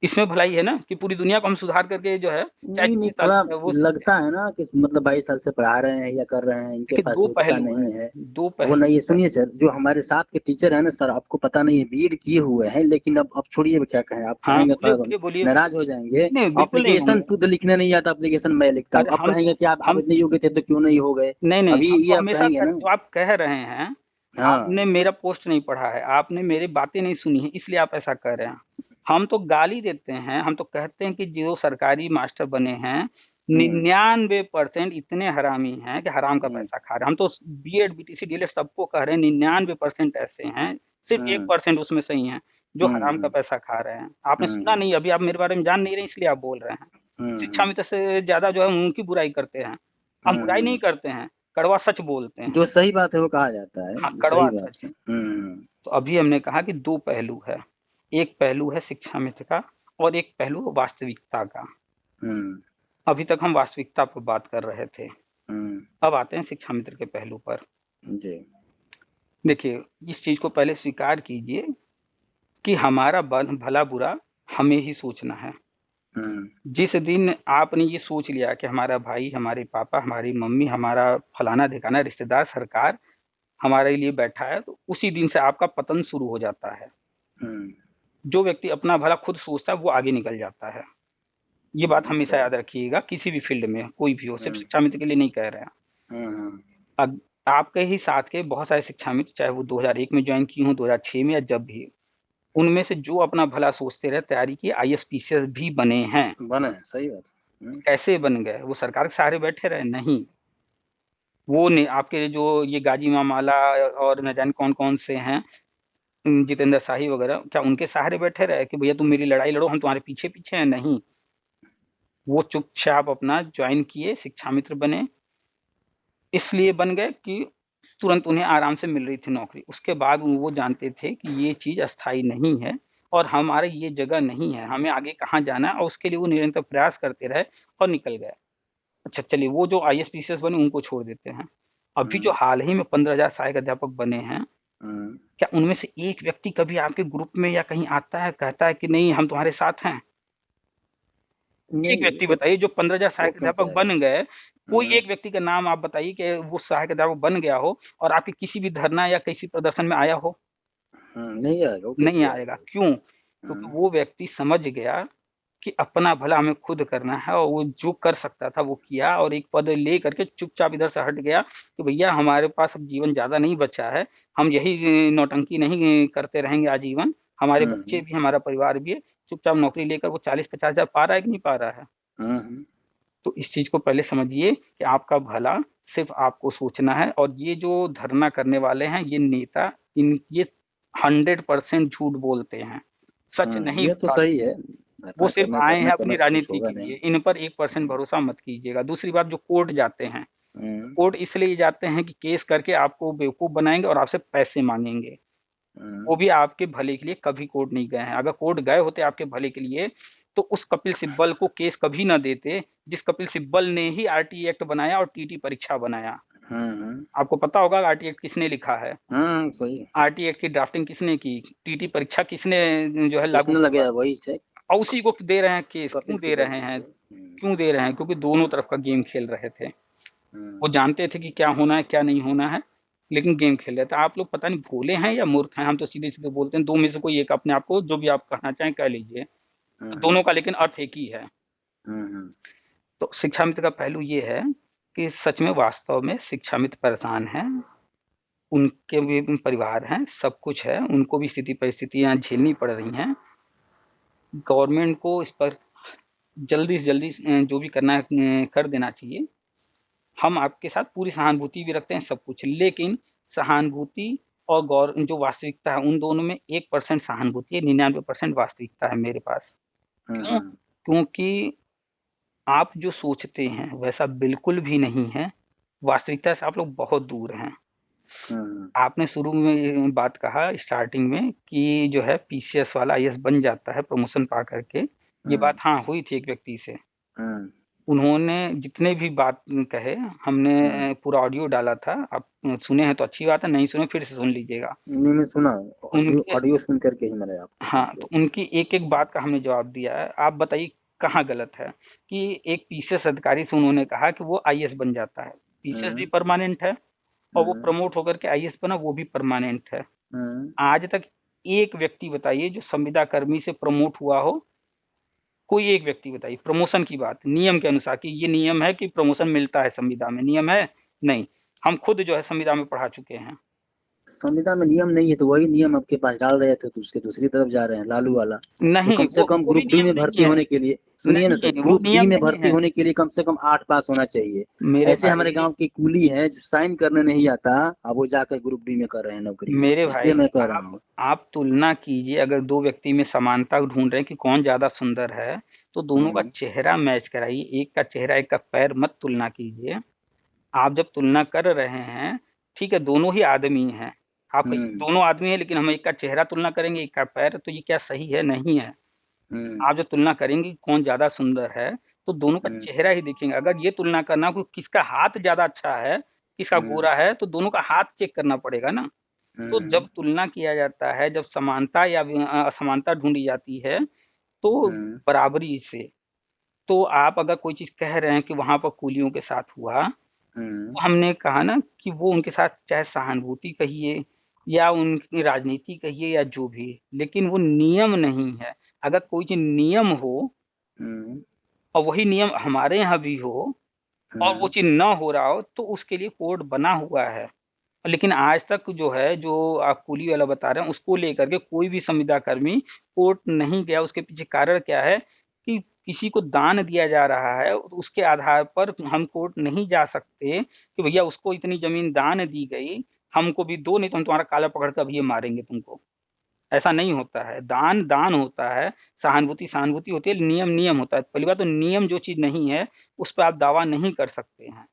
इसमें भलाई है ना कि पूरी दुनिया को हम सुधार करके जो है, चाहे नहीं जितने नहीं, साल थोड़ा की है वो सीख लें। लगता है ना कि मतलब 22 साल से पढ़ा रहे हैं या कर रहे हैं, इनके देखिए पास 2 योग्यता पहलू है, नहीं है। 2 वो पहलू नहीं, है। सुनिए सर, जो हमारे साथ के टीचर है ना सर, आपको पता नहीं है, बीएड किए हुए हैं, लेकिन अब छोड़िए, क्या कहें, आप हाँ, कहेंगे बोलिए, थोड़ा बोलिए, बोलिए। नाराज हो जाएंगे। नहीं, नहीं, बिल्कुल नहीं एप्लीकेशन होंगे। शुद्ध लिखने नहीं आता, एप्लीकेशन मैं लिखता हूँ। अरे अब कहेंगे कि आप हम इतने योग्य थे तो क्यों नहीं हो गए? नहीं, नहीं, अभी हम ये तो आप हमेशा कहेंगे ना। जो आप कह रहे हैं, हाँ। आपने मेरा पोस्ट नहीं पढ़ा है, आपने मेरी बातें नहीं सुनी है, इसलिए आप ऐसा कह रहे हैं। हम तो गाली देते हैं, हम तो कहते हैं कि जो सरकारी मास्टर बने हैं, हम्म। 99% इतने हरामी हैं कि हराम का हम्म। पैसा खा रहे हैं। हम तो बीएड, बीटीसी, डीएलएड सबको कह रहे हैं, 99% ऐसे हैं, सिर्फ हम्म। 1% उसमें सही हैं, जो हराम का हम्म। पैसा खा रहे हैं। आपने सुना हम्म। नहीं, अभी आप मेरे बारे में जान नहीं रहे, इसलिए आप बोल रहे हैं। शिक्षा हम्म। मित्र से ज़्यादा जो है उनकी बुराई करते हैं। हम बुराई नहीं हम्म। करते हैं, कड़वा सच बोलते हैं। जो सही बात है वो कहा जाता है, हाँ, जो सही कड़वा बात सच। है। हम्म। तो अभी हमने कहा कि 2 पहलू है। एक पहलू है शिक्षा मित्र का और एक पहलू है वास्तविकता का। अभी तक हम वास्तविकता पर बात कर रहे थे, अब आते हैं शिक्षा मित्र के पहलू पर। जी। देखिए, इस चीज को पहले स्वीकार कीजिए कि हमारा भला बुरा हमें ही सोचना है। जिस दिन आपने ये सोच लिया कि हमारा भाई, हमारे पापा, हमारी मम्मी, हमारा फलाना ढिकाना रिश्तेदार, सरकार हमारे लिए बैठा है, तो उसी दिन से आपका पतन शुरू हो जाता है। जो व्यक्ति अपना भला खुद सोचता है वो आगे निकल जाता है। ये बात हमेशा याद रखिएगा, किसी भी फील्ड में कोई भी हो, सिर्फ शिक्षा मित्र के लिए नहीं कह रहे हैं। अब आपके ही साथ के बहुत सारे शिक्षा मित्र, चाहे वो 2001 में ज्वाइन किए हों, 2006 में, या जब भी, उनमें से जो अपना भला सोचते रहे, तैयारी की, आईएएस पीसीएस भी बने हैं। बने, सही बात। कैसे बन गए? वो सरकार के सहारे बैठे रहे? नहीं, वो नहीं। आपके जो ये गाजी मामाला और न जाने कौन कौन से हैं, जितेंद्र शाही वगैरह, क्या उनके सहारे बैठे रहे कि भैया तुम मेरी लड़ाई लड़ो, हम तुम्हारे पीछे पीछे हैं? नहीं, वो चुपचाप अपना ज्वाइन किए, शिक्षा मित्र बने। इसलिए बन गए कि तुरंत उन्हें आराम से मिल रही थी नौकरी। उसके बाद वो जानते थे कि ये चीज़ अस्थायी नहीं है और हमारे ये जगह नहीं है, हमें आगे कहाँ जाना है, और उसके लिए वो निरंतर प्रयास करते रहे और निकल गए। अच्छा चलिए, वो जो आईएएस पीसीएस बने उनको छोड़ देते हैं। अभी जो हाल ही में 15,000 सहायक अध्यापक बने हैं, क्या उनमें से एक व्यक्ति कभी आपके ग्रुप में या कहीं आता है, कहता है कि नहीं हम तुम्हारे साथ हैं? एक व्यक्ति बताइए जो 15,000 सहायक अध्यापक बन गए, कोई एक व्यक्ति का नाम आप बताइए कि वो सहायक अध्यापक बन गया हो और आपके किसी भी धरना या किसी प्रदर्शन में आया हो? नहीं आएगा। नहीं आएगा। क्यों? क्योंकि वो व्यक्ति समझ गया कि अपना भला हमें खुद करना है, और वो जो कर सकता था वो किया, और एक पद ले करके चुपचाप इधर से हट गया कि भैया हमारे पास अब जीवन ज़्यादा नहीं बचा है, हम यही नौटंकी नहीं करते रहेंगे आजीवन, हमारे बच्चे भी, हमारा परिवार भी है। चुपचाप नौकरी लेकर वो 40-50 हज़ार पा रहा है कि नहीं पा रहा है? तो इस चीज़ को पहले समझिए कि आपका भला सिर्फ आपको सोचना है, और ये जो धरना करने वाले हैं, ये नेता, ये 100% झूठ बोलते हैं, सच नहीं ये तो सही है। वो सिर्फ आए हैं अपनी राजनीति के लिए। इन पर 1% भरोसा मत कीजिएगा। दूसरी बात, जो कोर्ट जाते हैं, कोर्ट इसलिए जाते हैं कि केस करके आपको बेवकूफ बनाएंगे और आपसे पैसे मांगेंगे। वो भी आपके भले के लिए कभी कोर्ट नहीं गए हैं। अगर कोर्ट गए होते आपके भले के लिए, तो उस कपिल सिब्बल को केस कभी ना देते, जिस कपिल सिब्बल ने ही आरटी एक्ट बनाया और टीटी परीक्षा बनाया। आपको पता होगा आरटी एक्ट किसने लिखा है? सही। आरटी एक्ट की ड्राफ्टिंग किसने की? टीटी परीक्षा किसने जो है लागू किया? वही से, और उसी को दे रहे हैं केस। क्यों दे रहे हैं? क्यों दे रहे हैं? क्योंकि दोनों तरफ का गेम खेल रहे थे। वो जानते थे कि क्या होना है क्या नहीं होना है, लेकिन गेम खेल रहे थे। आप लोग पता नहीं भोले हैं या मूर्ख हैं, हम तो सीधे सीधे बोलते हैं। दो में से कोई एक अपने आप को, जो भी आप कहना चाहें कह लीजिए, तो दोनों का लेकिन अर्थ एक ही है। तो शिक्षा मित्र का पहलू ये है कि सच में वास्तव में शिक्षा मित्र परेशान हैं, उनके भी परिवार हैं, सब कुछ है, उनको भी स्थिति परिस्थितियां झेलनी पड़ रही हैं। गवर्नमेंट को इस पर जल्दी से जल्दी जो भी करना है कर देना चाहिए। हम आपके साथ पूरी सहानुभूति भी रखते हैं, सब कुछ, लेकिन सहानुभूति और जो वास्तविकता है, उन दोनों में 1% सहानुभूति है, 99% वास्तविकता है मेरे पास। क्यों? क्योंकि आप जो सोचते हैं वैसा बिल्कुल भी नहीं है, वास्तविकता से आप लोग बहुत दूर हैं। आपने शुरू में बात कहा स्टार्टिंग में कि जो है पीसीएस वाला आईएएस बन जाता है प्रमोशन पा करके, ये बात हाँ हुई थी एक व्यक्ति से। उन्होंने जितने भी बात कहे, हमने पूरा ऑडियो डाला था, आप सुने हैं तो अच्छी बात है, नहीं सुने फिर से सुन लीजिएगा। मैंने सुना, ऑडियो सुन करके ही मैंने हाँ, तो उनकी एक एक बात का हमने जवाब दिया है। आप बताइए कहाँ गलत है? कि एक पीसीएस अधिकारी से उन्होंने कहा कि वो आईएएस बन जाता है, पीसीएस भी परमानेंट है, और वो प्रमोट होकर के आईएएस बना, वो भी परमानेंट है। आज तक एक व्यक्ति बताइए जो संविदा कर्मी से प्रमोट हुआ हो, कोई एक व्यक्ति बताइए। प्रमोशन की बात नियम के अनुसार, कि ये नियम है कि प्रमोशन मिलता है, संविदा में नियम है? नहीं, हम खुद जो है संविदा में पढ़ा चुके हैं। संविदा में नियम नहीं है, तो वही नियम आपके पास डाल रहे थे, तो उसके दूसरी तरफ जा रहे हैं, लालू वाला। नहीं, तो कम से कम ग्रुप डी में भर्ती होने के लिए, सुनिए ना सर, ग्रुप डी में भर्ती होने के लिए कम से कम 8 पास होना चाहिए। ऐसे हमारे गांव के कूली हैं जो साइन करने नहीं आता, अब वो जाकर ग्रुप डी में कर रहे हैं नौकरी। मेरे भाई, मैं कह रहा हूँ, आप तुलना कीजिए, अगर दो व्यक्ति में समानता ढूंढ रहे हैं कि कौन ज्यादा सुंदर है, तो दोनों का चेहरा मैच कराइए। एक का चेहरा एक का पैर मत तुलना कीजिए। आप जब तुलना कर रहे हैं, ठीक है, दोनों ही आदमी हैं, आप हम्म दोनों आदमी हैं, लेकिन हम एक का चेहरा तुलना करेंगे, एक का पैर, तो ये क्या सही है? नहीं है। हम्म आप जो तुलना करेंगे कौन ज्यादा सुंदर है, तो दोनों का हम्म चेहरा ही देखेंगे। अगर ये तुलना करना कि किसका हाथ ज्यादा अच्छा है, किसका हम्म गोरा है, तो दोनों का हाथ चेक करना पड़ेगा ना। तो हम्म जब तुलना किया जाता है, जब समानता या असमानता ढूंढी जाती है, तो हम्म बराबरी से, तो आप अगर कोई चीज कह रहे हैं कि वहां पर कुलियों के साथ हुआ, हम्म तो हमने कहा ना कि वो उनके साथ चाहे सहानुभूति कहिए या उनकी राजनीति कहिए या जो भी, लेकिन वो नियम नहीं है। अगर कोई चीज नियम हो हम्म और वही नियम हमारे यहाँ भी हो और वो हम्म चीज ना हो रहा हो, तो उसके लिए कोड बना हुआ है। लेकिन आज तक जो है, जो आप कुली वाला बता रहे हैं, उसको लेकर के कोई भी संविदा कर्मी कोर्ट नहीं गया। उसके पीछे कारण क्या है कि किसी को दान दिया जा रहा है, उसके आधार पर हम कोर्ट नहीं जा सकते कि भैया उसको इतनी जमीन दान दी गई, हमको भी दो, नहीं तो हम तुम्हारा काला पकड़ कर अभी ये मारेंगे तुमको। ऐसा नहीं होता है। दान दान होता है, सहानुभूति सहानुभूति होती है, नियम नियम होता है। पहली बात तो नियम जो चीज नहीं है, उस पर आप दावा नहीं कर सकते हैं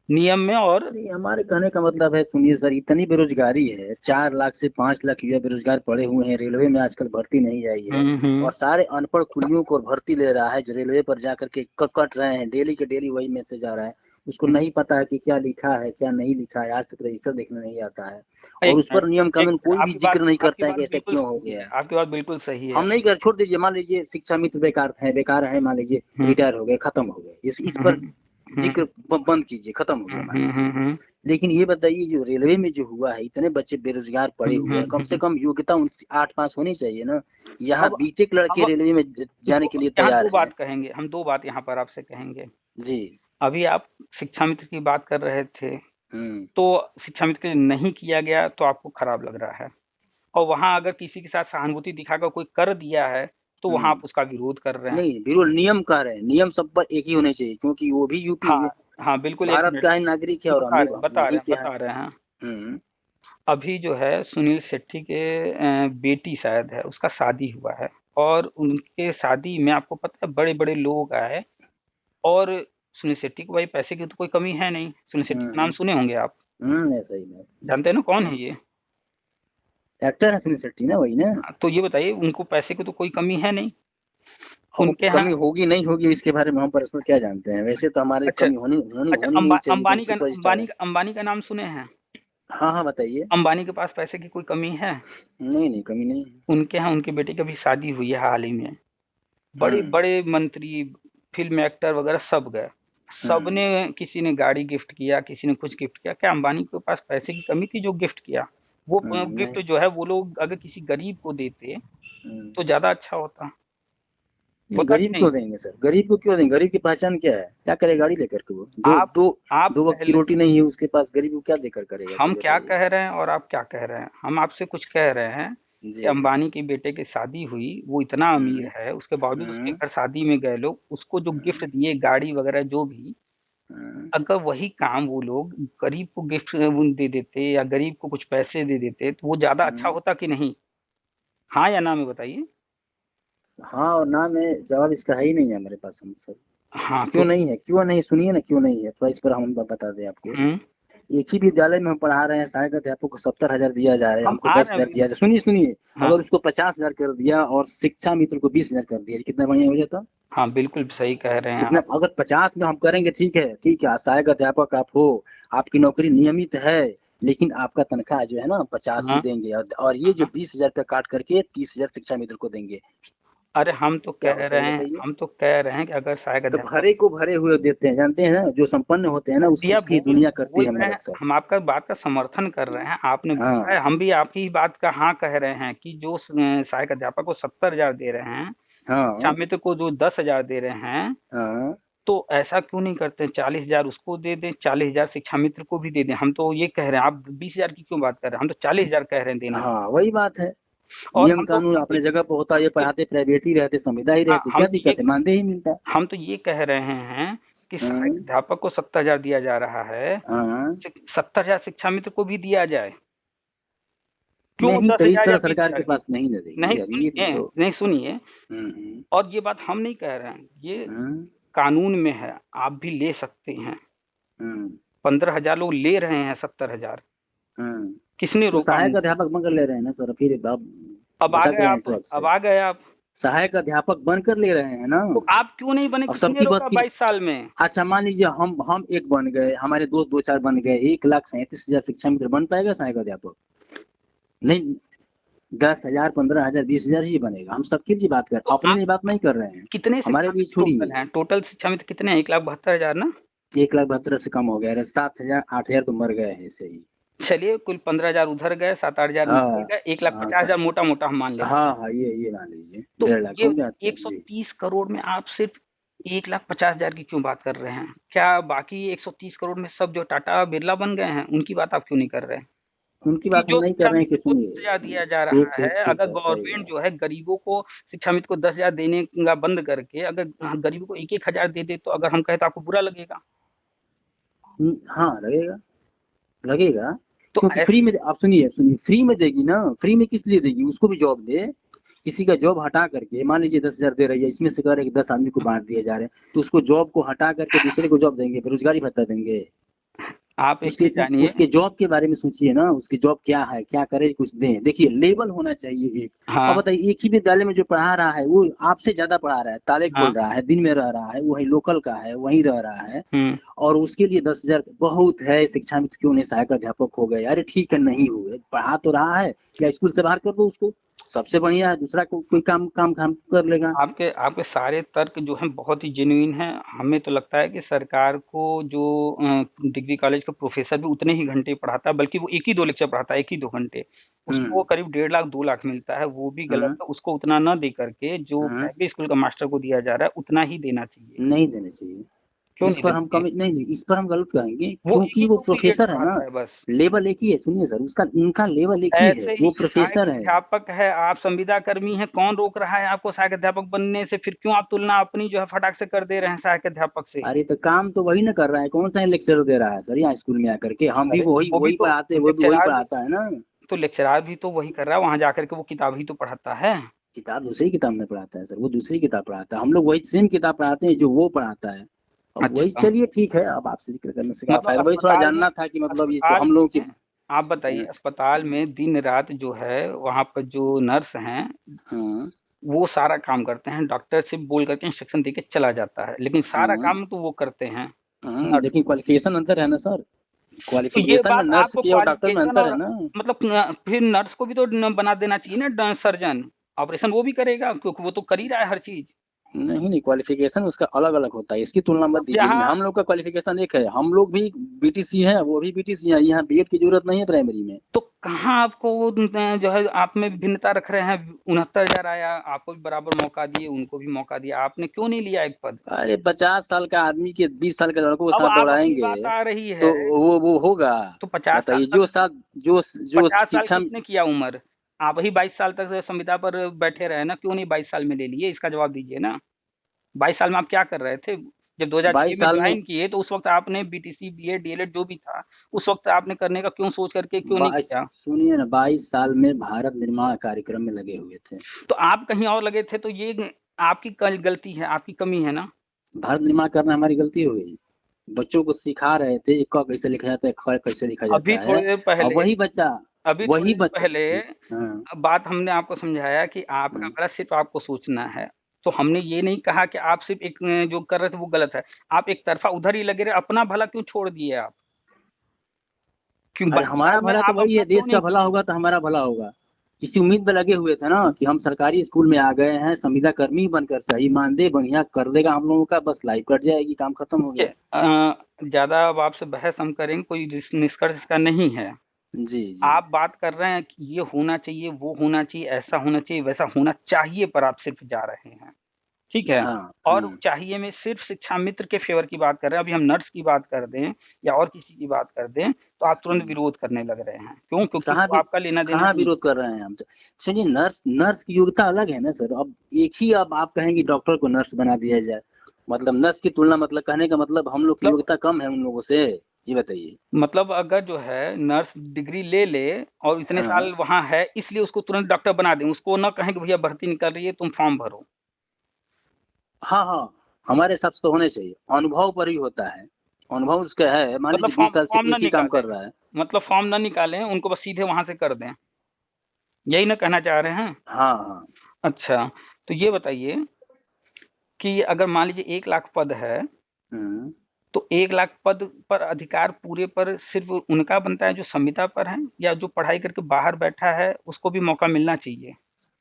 नियम में। और नहीं, हमारे कहने का मतलब है, सुनिए सर, इतनी बेरोजगारी है, 4 लाख से 5 लाख युवा बेरोजगार पड़े हुए हैं, रेलवे में आजकल भर्ती नहीं आई है, हम्म। और सारे अनपढ़ कुलियों को भर्ती ले रहा है, जो रेलवे पर जा करके कट रहे हैं, डेली के डेली वही मैसेज आ रहा है। उसको हम्म। नहीं पता है कि क्या लिखा है क्या नहीं लिखा है, आज तक रजिस्टर देखने नहीं आता है, और एक उस मिनट, पर नियम एक कानून मिनट, कोई भी जिक्र नहीं आपकी करता है बात कि ऐसा बिल्कुल क्यों हो सही गया है, है। आपकी बात बिल्कुल सही है। हम नहीं कर, छोड़ दीजिए, मान लीजिए शिक्षा मित्र बेकार है, मान लीजिए हम्म। रिटायर हो गए, खत्म हो गए, इस हम्म। पर हम्म। जिक्र बंद कीजिए, खत्म हो गया मान लीजिए। हम्म। लेकिन ये बताइए, जो रेलवे में जो हुआ है, इतने बच्चे बेरोजगार पड़े हुए हैं, कम से कम योग्यता उनसे 8 पास होनी चाहिए ना। यहाँ अब बीटेक लड़के अब रेलवे में जाने के लिए यहाँ तैयार दो हैं। बात कहेंगे हम, दो बात यहाँ पर आपसे कहेंगे। जी। अभी आप शिक्षा मित्र की बात कर रहे थे, हम्म तो शिक्षा मित्र के लिए नहीं किया गया तो आपको खराब लग रहा है, और वहां अगर किसी के साथ सहानुभूति दिखाकर कोई कर दिया है, तो वहां आप हम्म उसका विरोध कर रहे हैं। नहीं, विरोध नियम कह रहे हैं, नियम सब पर एक ही होने चाहिए, क्योंकि वो भी यूपी हाँ हाँ बिल्कुल, एक भारत मिनट, का ही नागरिक है, और हम बता भी रहे हैं बता रहे वहीं हैं के हैं। बता रहे हैं। हम्म अभी जो है सुनील शेट्टी के बेटी शायद है, उसका शादी हुआ है, और उनके शादी में आपको पता है बड़े बड़े लोग आए, और सुनील शेट्टी को भाई पैसे की तो कोई कमी है नहीं। सुनील शेट्टी का नाम हम्म सुने होंगे आप, ऐसा ही है। जानते हैं ना कौन है ये? एक्टर है सुनील शेट्टी ना, वही ना। हाँ, तो ये बताइए, उनको पैसे की तो कोई कमी है नहीं अब उनके यहाँ। कमी होगी नहीं होगी इसके बारे में हम पर्सनल क्या जानते हैं, वैसे तो हमारी अच्छा, कमी होनी होनी अच्छा, होनी नहीं चाहिए, क्योंकि अंबानी का सुपरस्टार है। अंबानी का नाम सुने हैं? हाँ हाँ, बताइए। अंबानी के पास पैसे की कोई कमी है? नहीं नहीं, कमी नहीं है। उनके यहाँ उनके बेटे की अभी शादी हुई है हाल ही में। बड़े हम्म बड़े मंत्री, फिल्म एक्टर वगैरह सब गए। हम्म सबने, किसी ने गाड़ी गिफ्ट किया, किसी ने कुछ गिफ्ट किया। क्या अंबानी के पास पैसे की कमी थी जो गिफ्ट किया? वो गिफ्ट नहीं। जो है, वो लोग अगर किसी गरीब को देते हम्म, तो ज्यादा अच्छा होता। नहीं, होता कि गरीब नहीं? क्यों देंगे सर, गरीब को क्यों देंगे, गरीब की पहचान क्या है, क्या करे गाड़ी लेकर के वो, दो आप दो आप दो वक्त की पहले, रोटी नहीं है उसके पास, गरीब को क्या देकर करेगा, हम कोई क्या बताइए। कह रहे हैं और आप क्या कह रहे हैं? हम आपसे कुछ कह रहे हैं कि जी। अंबानी के बेटे की शादी हुई, वो इतना अमीर हम्म है, उसके बावजूद उसके हम्म घर शादी में गए लोग, उसको जो गिफ्ट हम्म दिए, गाड़ी वगैरह जो भी, हम्म अगर वही काम वो लोग गरीब को गिफ्ट दे देते या गरीब को कुछ पैसे दे देते, तो वो ज्यादा अच्छा हम्म। होता कि नहीं? हाँ या ना में बताइए। हाँ और ना में जवाब इसका है ही नहीं है हमारे पास, हम सर। हाँ क्यों क्योंकि नहीं है, क्यों नहीं, सुनिए ना, क्यों नहीं है, थोड़ा इस पर हम बता दें आपको। हम्म, एक ही विद्यालय में हम पढ़ा रहे हैं, सहायक अध्यापक को 70,000 दिया जा रहा है, हम हमको आ दस रहे हजार हैं। दिया जाए, सुनिए सुनिए। हाँ अगर उसको 50,000 कर दिया और शिक्षा मित्र को 20,000 कर दिया, कितना बढ़िया हो जाता। हाँ बिल्कुल सही कह रहे हैं कितना, आप। अगर 50 में हम करेंगे, ठीक है ठीक है, सहायक अध्यापक आप हो, आपकी नौकरी नियमित है, लेकिन आपका तनख्वाह जो है ना 50 ही हाँ देंगे, और ये जो हाँ। 20,000 का काट करके 30,000 शिक्षा मित्र को देंगे। अरे हम तो क्या कह होता है रहे हैं, बताइए। हम तो कह रहे हैं कि अगर सहायक तो अध्यापक, भरे को भरे हुए देते हैं, जानते हैं ना, जो संपन्न होते हैं ना, अरे भैया उसकी दुनिया करती बोल है रहे मदद हैं, सर। हम आपका बात का समर्थन कर रहे हैं, आपने बोला है, हाँ हम भी आपकी बात का हाँ कह रहे हैं कि जो सहायक अध्यापक को 70,000 दे रहे हैं, शिक्षा हाँ मित्र को जो 10,000 दे रहे हैं, हाँ। तो ऐसा क्यों नहीं करते? 40,000 उसको दे दें, 40,000 शिक्षा मित्र को भी दे दें। हम तो ये कह रहे हैं, आप 20,000 की क्यों बात कर रहे हैं? हम तो 40,000 कह रहे हैं देना हाँ चाहिए। वही बात है, और नियम कानून हम तो अपने जगह पर होता है, ये पढ़ाते प्राइवेट ही रहते, संविदा ही हाँ, रहती, क्या दिक्कत है, मानदेय ही मिलता है। हम तो ये कह रहे हैं कि सहायक हम्म, अध्यापक को 70,000 दिया जा रहा है, हाँ। 70,000 शिक्षा मित्र को भी दिया जाए। क्यों नहीं, तो इस 10,000 या तरह सरकार 20,000 के की? पास नहीं न नहीं देगी, अब ये भी सुनिए, तो। नहीं सुनिए, हम्म और ये बात हम नहीं कह रहे हैं, ये हम्म कानून में है, आप भी ले सकते हैं। हम्म 15,000 लोग ले रहे हैं 70,000, हम्म किसने तो रोका सहायक हमको? अध्यापक बनकर ले रहे हैं ना सर, फिर अब अब आ भटक गए रहे हैं आप, ट्रैक अब से। आ गए आप। सहायक अध्यापक बनकर ले रहे हैं ना। तो आप क्यों नहीं बने, अब किसने सबकी बस रोका की। 22 साल में? अच्छा मान लीजिए हम एक बन गए, हमारे दोस्त 2-4 बन गए, 1,37,000 शिक्षा मित्र बन पाएगा सहायक अध्यापक? नहीं, 10,000, 15,000, 20,000 ही बनेगा। हम सबके लिए बात कर, तो अपने आप लिए बात नहीं कर रहे हैं, कितने शिक्षा हमारे लिए मित्र टोटल छोड़िए। हैं? टोटल शिक्षा मित्र कितने हैं? 1,72,000 ना? 1,72,000 से कम हो गया है, 7,000 8,000 तो मर गए हैं ऐसे ही। चलिए कुल 15,000 उधर गए, 7-8,000 निकल हाँ गए, हाँ 1,50,000 मोटा-मोटा हम मान लेते हैं। हाँ, ये मान लीजिए तो 1.5 लाख ये हो गया बताइए आजकल जी। 130 करोड़ में आप सिर्फ 1,50,000 की क्यों बात कर रहे हैं? क्या बाकी 130 करोड़ में सब जो टाटा बिरला बन गए हैं, उनकी बात आप क्यों नहीं कर रहे हैं? उनकी कि बात हम जो नहीं कर शिक्षा रहे हैं कि मित्र को सुनिए। 10,000 दिया जा ठीक रहा ठीक है, ठीक अगर है, सही गवर्नमेंट है। जो है गरीबों को, शिक्षा मित्र को 10,000 देने का बंद करके अगर गरीबों को 1-1 हज़ार दे दे, तो अगर हम कहें तो आपको बुरा लगेगा? हाँ लगेगा, लगेगा। तो क्योंकि फ्री ऐसे में, आप सुनिए सुनिए, फ्री में देगी ना, फ्री में किस लिए देगी? उसको भी जॉब दे। किसी का जॉब हटा करके, मान लीजिए 10,000 दे रही है, इसमें से कह रहे हैं कि 10 आदमी को बांट दिए जा रहे हैं, तो उसको जॉब को हटा करके दूसरे को जॉब देंगे, बेरोजगारी भत्ता देंगे। आप एक उसके चीज़ जानिए, उसके जॉब के बारे में सोचिए ना, उसकी जॉब क्या है, क्या करे, कुछ दें। देखिए लेवल होना चाहिए एक। अब हाँ, बताइए, एक ही विद्यालय में जो पढ़ा रहा है वो आपसे ज्यादा पढ़ा रहा है, ताले हाँ, खोल रहा है, दिन में रह रहा है, वही लोकल का है, वहीं रह रहा है, हुँ। और उसके लिए 10,000 बहुत है। शिक्षा मित्र क्यों नहीं सहायक अध्यापक हो गए? अरे ठीक है, नहीं हुए, पढ़ा तो रहा है, या स्कूल से बाहर कर दो उसको, सबसे बढ़िया है, दूसरा कोई काम काम काम कर लेगा। आपके आपके सारे तर्क जो हैं बहुत ही जेन्युइन हैं। हमें तो लगता है कि सरकार को जो डिग्री कॉलेज का प्रोफ़ेसर भी उतने ही घंटे पढ़ाता है, बल्कि वो 1 ही 2 लेक्चर पढ़ाता है, 1 ही 2 घंटे। उसको करीब 1.5 लाख 2 लाख मिलता है, वो भी गलत हाँ है। उसको उतना ना दे करके जो हाँ, प्राइवेट स्कूल का मास्टर को दिया जा रहा है, उतना ही देना चाहिए। नहीं देने चाहिए। क्यों इस नहीं पर देना हम चाहिए? कमी नहीं नहीं, इस पर हम गलत कहेंगे, वो 1 क्योंकि ही वो 2 पीरियड प्रोफेसर है ना। पढ़ाता है बस। लेवल एक ही है, सुनिए सर, उसका उनका लेवल एक ही है, ऐसे ही वो सहायक प्रोफेसर है। अध्यापक है, आप संविदा कर्मी हैं, कौन रोक रहा है आपको सहायक अध्यापक बनने से? फिर क्यों आप तुलना अपनी जो है फटाक से कर दे रहे हैं सहायक अध्यापक से? अरे तो काम तो वही ना कर रहा है, कौन सा लेक्चर दे रहा है सर यहाँ स्कूल में आकर के? हम भी अरे वही वो भी वही तो पढ़ाते हैं, वो भी वही लेक्चरार भी पढ़ाता है ना। तो लेक्चरार भी तो वही कर रहा है, वहाँ जाकर के वो किताब ही तो पढ़ाता है। किताब दूसरी किताब में पढ़ाता है सर, वो दूसरी किताब पढ़ाता है, हम लोग वही सेम किताब पढ़ाते हैं जो वो पढ़ाता है। अब वही, अच्छा, चलिए ठीक है, अब आपसे जिक्र करने से क्या मतलब फायदा, वही थोड़ा अस्पताल में जानना था कि मतलब ये तो अस्पताल हम लोगों की। में आप बताइए, अस्पताल में दिन-रात जो है, वहाँ पर जो नर्स हैं, हाँ वो सारा काम करते हैं, डॉक्टर सिर्फ़ बोल कर के इंस्ट्रक्शन दे के चला जाता है, लेकिन सारा हाँ काम तो वो करते हैं, हाँ, नर्स। लेकिन क्वालिफिकेशन अंतर है ना सर, तो ये क्वालिफिकेशन में बात नर्स आपको के और डॉक्टर में क्वालिफ़िकेशन अंतर और है ना। मतलब फिर नर्स को भी तो बना देना चाहिए ना सर्जन। ऑपरेशन वो भी करेगा, क्योंकि वो तो कर ही रहा है हर चीज़। नहीं नहीं, क्वालिफिकेशन उसका अलग अलग होता है, इसकी तुलना मत मतलब दीजिए। जहाँ हम लोग का क्वालिफिकेशन एक है, हम लोग भी बीटीसी है, वो भी बीटीसी है, यहाँ बीएड की जरूरत नहीं है प्राइमरी में। तो कहाँ आपको वो जो है आप में भिन्नता रख रहे हैं? 69,000 आया, आपको भी बराबर मौका दिए, उनको भी मौका दिया, आपने क्यों नहीं लिया एक पद? अरे 50 साल का आदमी के 20 साल के लड़कों के अब साथ आप अपनी दौड़ाएंगे बात आ रही तो है, वो होगा? तो 50 साल बताइए, तक, जो साथ जो जो 50 साल शिक्षा। किसने किया उम्र? आप ही 22 साल तक संविदा पर बैठे रहे ना, क्यों नहीं 22 साल में ले लिए? इसका जवाब दीजिए ना। 22 साल में आप क्या कर रहे थे? जब 2006 22 में साल में जॉइन किए, तो उस वक़्त आपने बीटीसी, बीएड, डीएलएड जो भी था, उस वक़्त आपने करने का क्यों सोच करके क्यों नहीं 22 किया? सुनिए ना, 22 साल में भारत निर्माण कार्यक्रम में लगे हुए थे। तो आप कहीं और लगे थे, तो ये आपकी कल गलती है, आपकी कमी है ना। भारत निर्माण करना हमारी गलती हो गई। बच्चों को सिखा रहे थे क कैसे लिखा जाता है, ख कैसे लिखा अभी जाता है, थोड़ी देर और पहले अभी थोड़ी वही देर बच्चा। पहले हाँ बात हमने आपको समझाया कि आपका हाँ। भला सिर्फ़ आपको सोचना है। तो हमने ये नहीं कहा कि आप सिर्फ़ एक जो कर रहे थे वो गलत है। आप एक तरफ़ा उधर ही लगे रहे, अपना भला क्यों छोड़ दिए आप? क्यों अरे 22 हमारा साल में भला तो आप वही अपना है, क्यों देश का नहीं भला किए? होगा तो हमारा भला होगा। इसी उम्मीद में लगे हुए थे ना कि हम सरकारी स्कूल में आ गए हैं, संविदा कर्मी बनकर सही मानदेय बढ़िया कर देगा हम लोगों का, बस लाइफ कट जाएगी, काम खत्म हो देखिए गया। ज़्यादा अब आपसे बहस हम करेंगे, कोई निष्कर्ष इसका नहीं है। जी जी। आप बात कर रहे हैं कि ये होना चाहिए, वो होना चाहिए, ऐसा होना चाहिए, वैसा होना चाहिए, पर आप सिर्फ़ जा रहे हैं। ठीक है? हाँ और हाँ चाहिए में सिर्फ़ शिक्षा मित्र के फ़ेवर की बात कर रहे हैं। अभी हम नर्स की बात कर दें या और किसी की बात कर दें, तो आप तुरंत हम्म। विरोध करने लग रहे हैं। क्यों? क्योंकि कहाँ वो भी आपका लेना-देना कहाँ नहीं है। विरोध कर रहे हैं हम? सुनिए, नर्स नर्स की योग्यता अलग है ना सर। अब एक ही, अब आप कहेंगे डॉक्टर को नर्स बना दिया जाए, मतलब नर्स की तुलना, मतलब कहने का मतलब हम लोग की मतलब योग्यता कम है उन लोगों से, ये बताइए। मतलब अगर जो है नर्स डिग्री ले ले और इतने हाँ साल वहाँ है, इसलिए उसको तुरंत डॉक्टर बना दें। उसको ना कहें कि भैया भर्ती निकल रही है, तुम फ़ॉर्म भरो। हाँ हाँ, हमारे हिसाब से तो होने चाहिए, अनुभव पर ही होता है। अनुभव उसका है, मान मतलब लीजिए 20 साल से फॉर्म ना एक ही काम निकालें, कर रहा है। मतलब फॉर्म ना निकालें, उनको बस सीधे वहां से कर दें, यही ना कहना चाह रहे हैं? हाँ हाँ। अच्छा, तो ये बताइए कि अगर मान लीजिए 1 लाख पद है, हम्म। तो 1 लाख पद पर अधिकार पूरे पर सिर्फ उनका बनता है जो संविदा पर है, या जो पढ़ाई करके बाहर बैठा है उसको भी मौका मिलना चाहिए?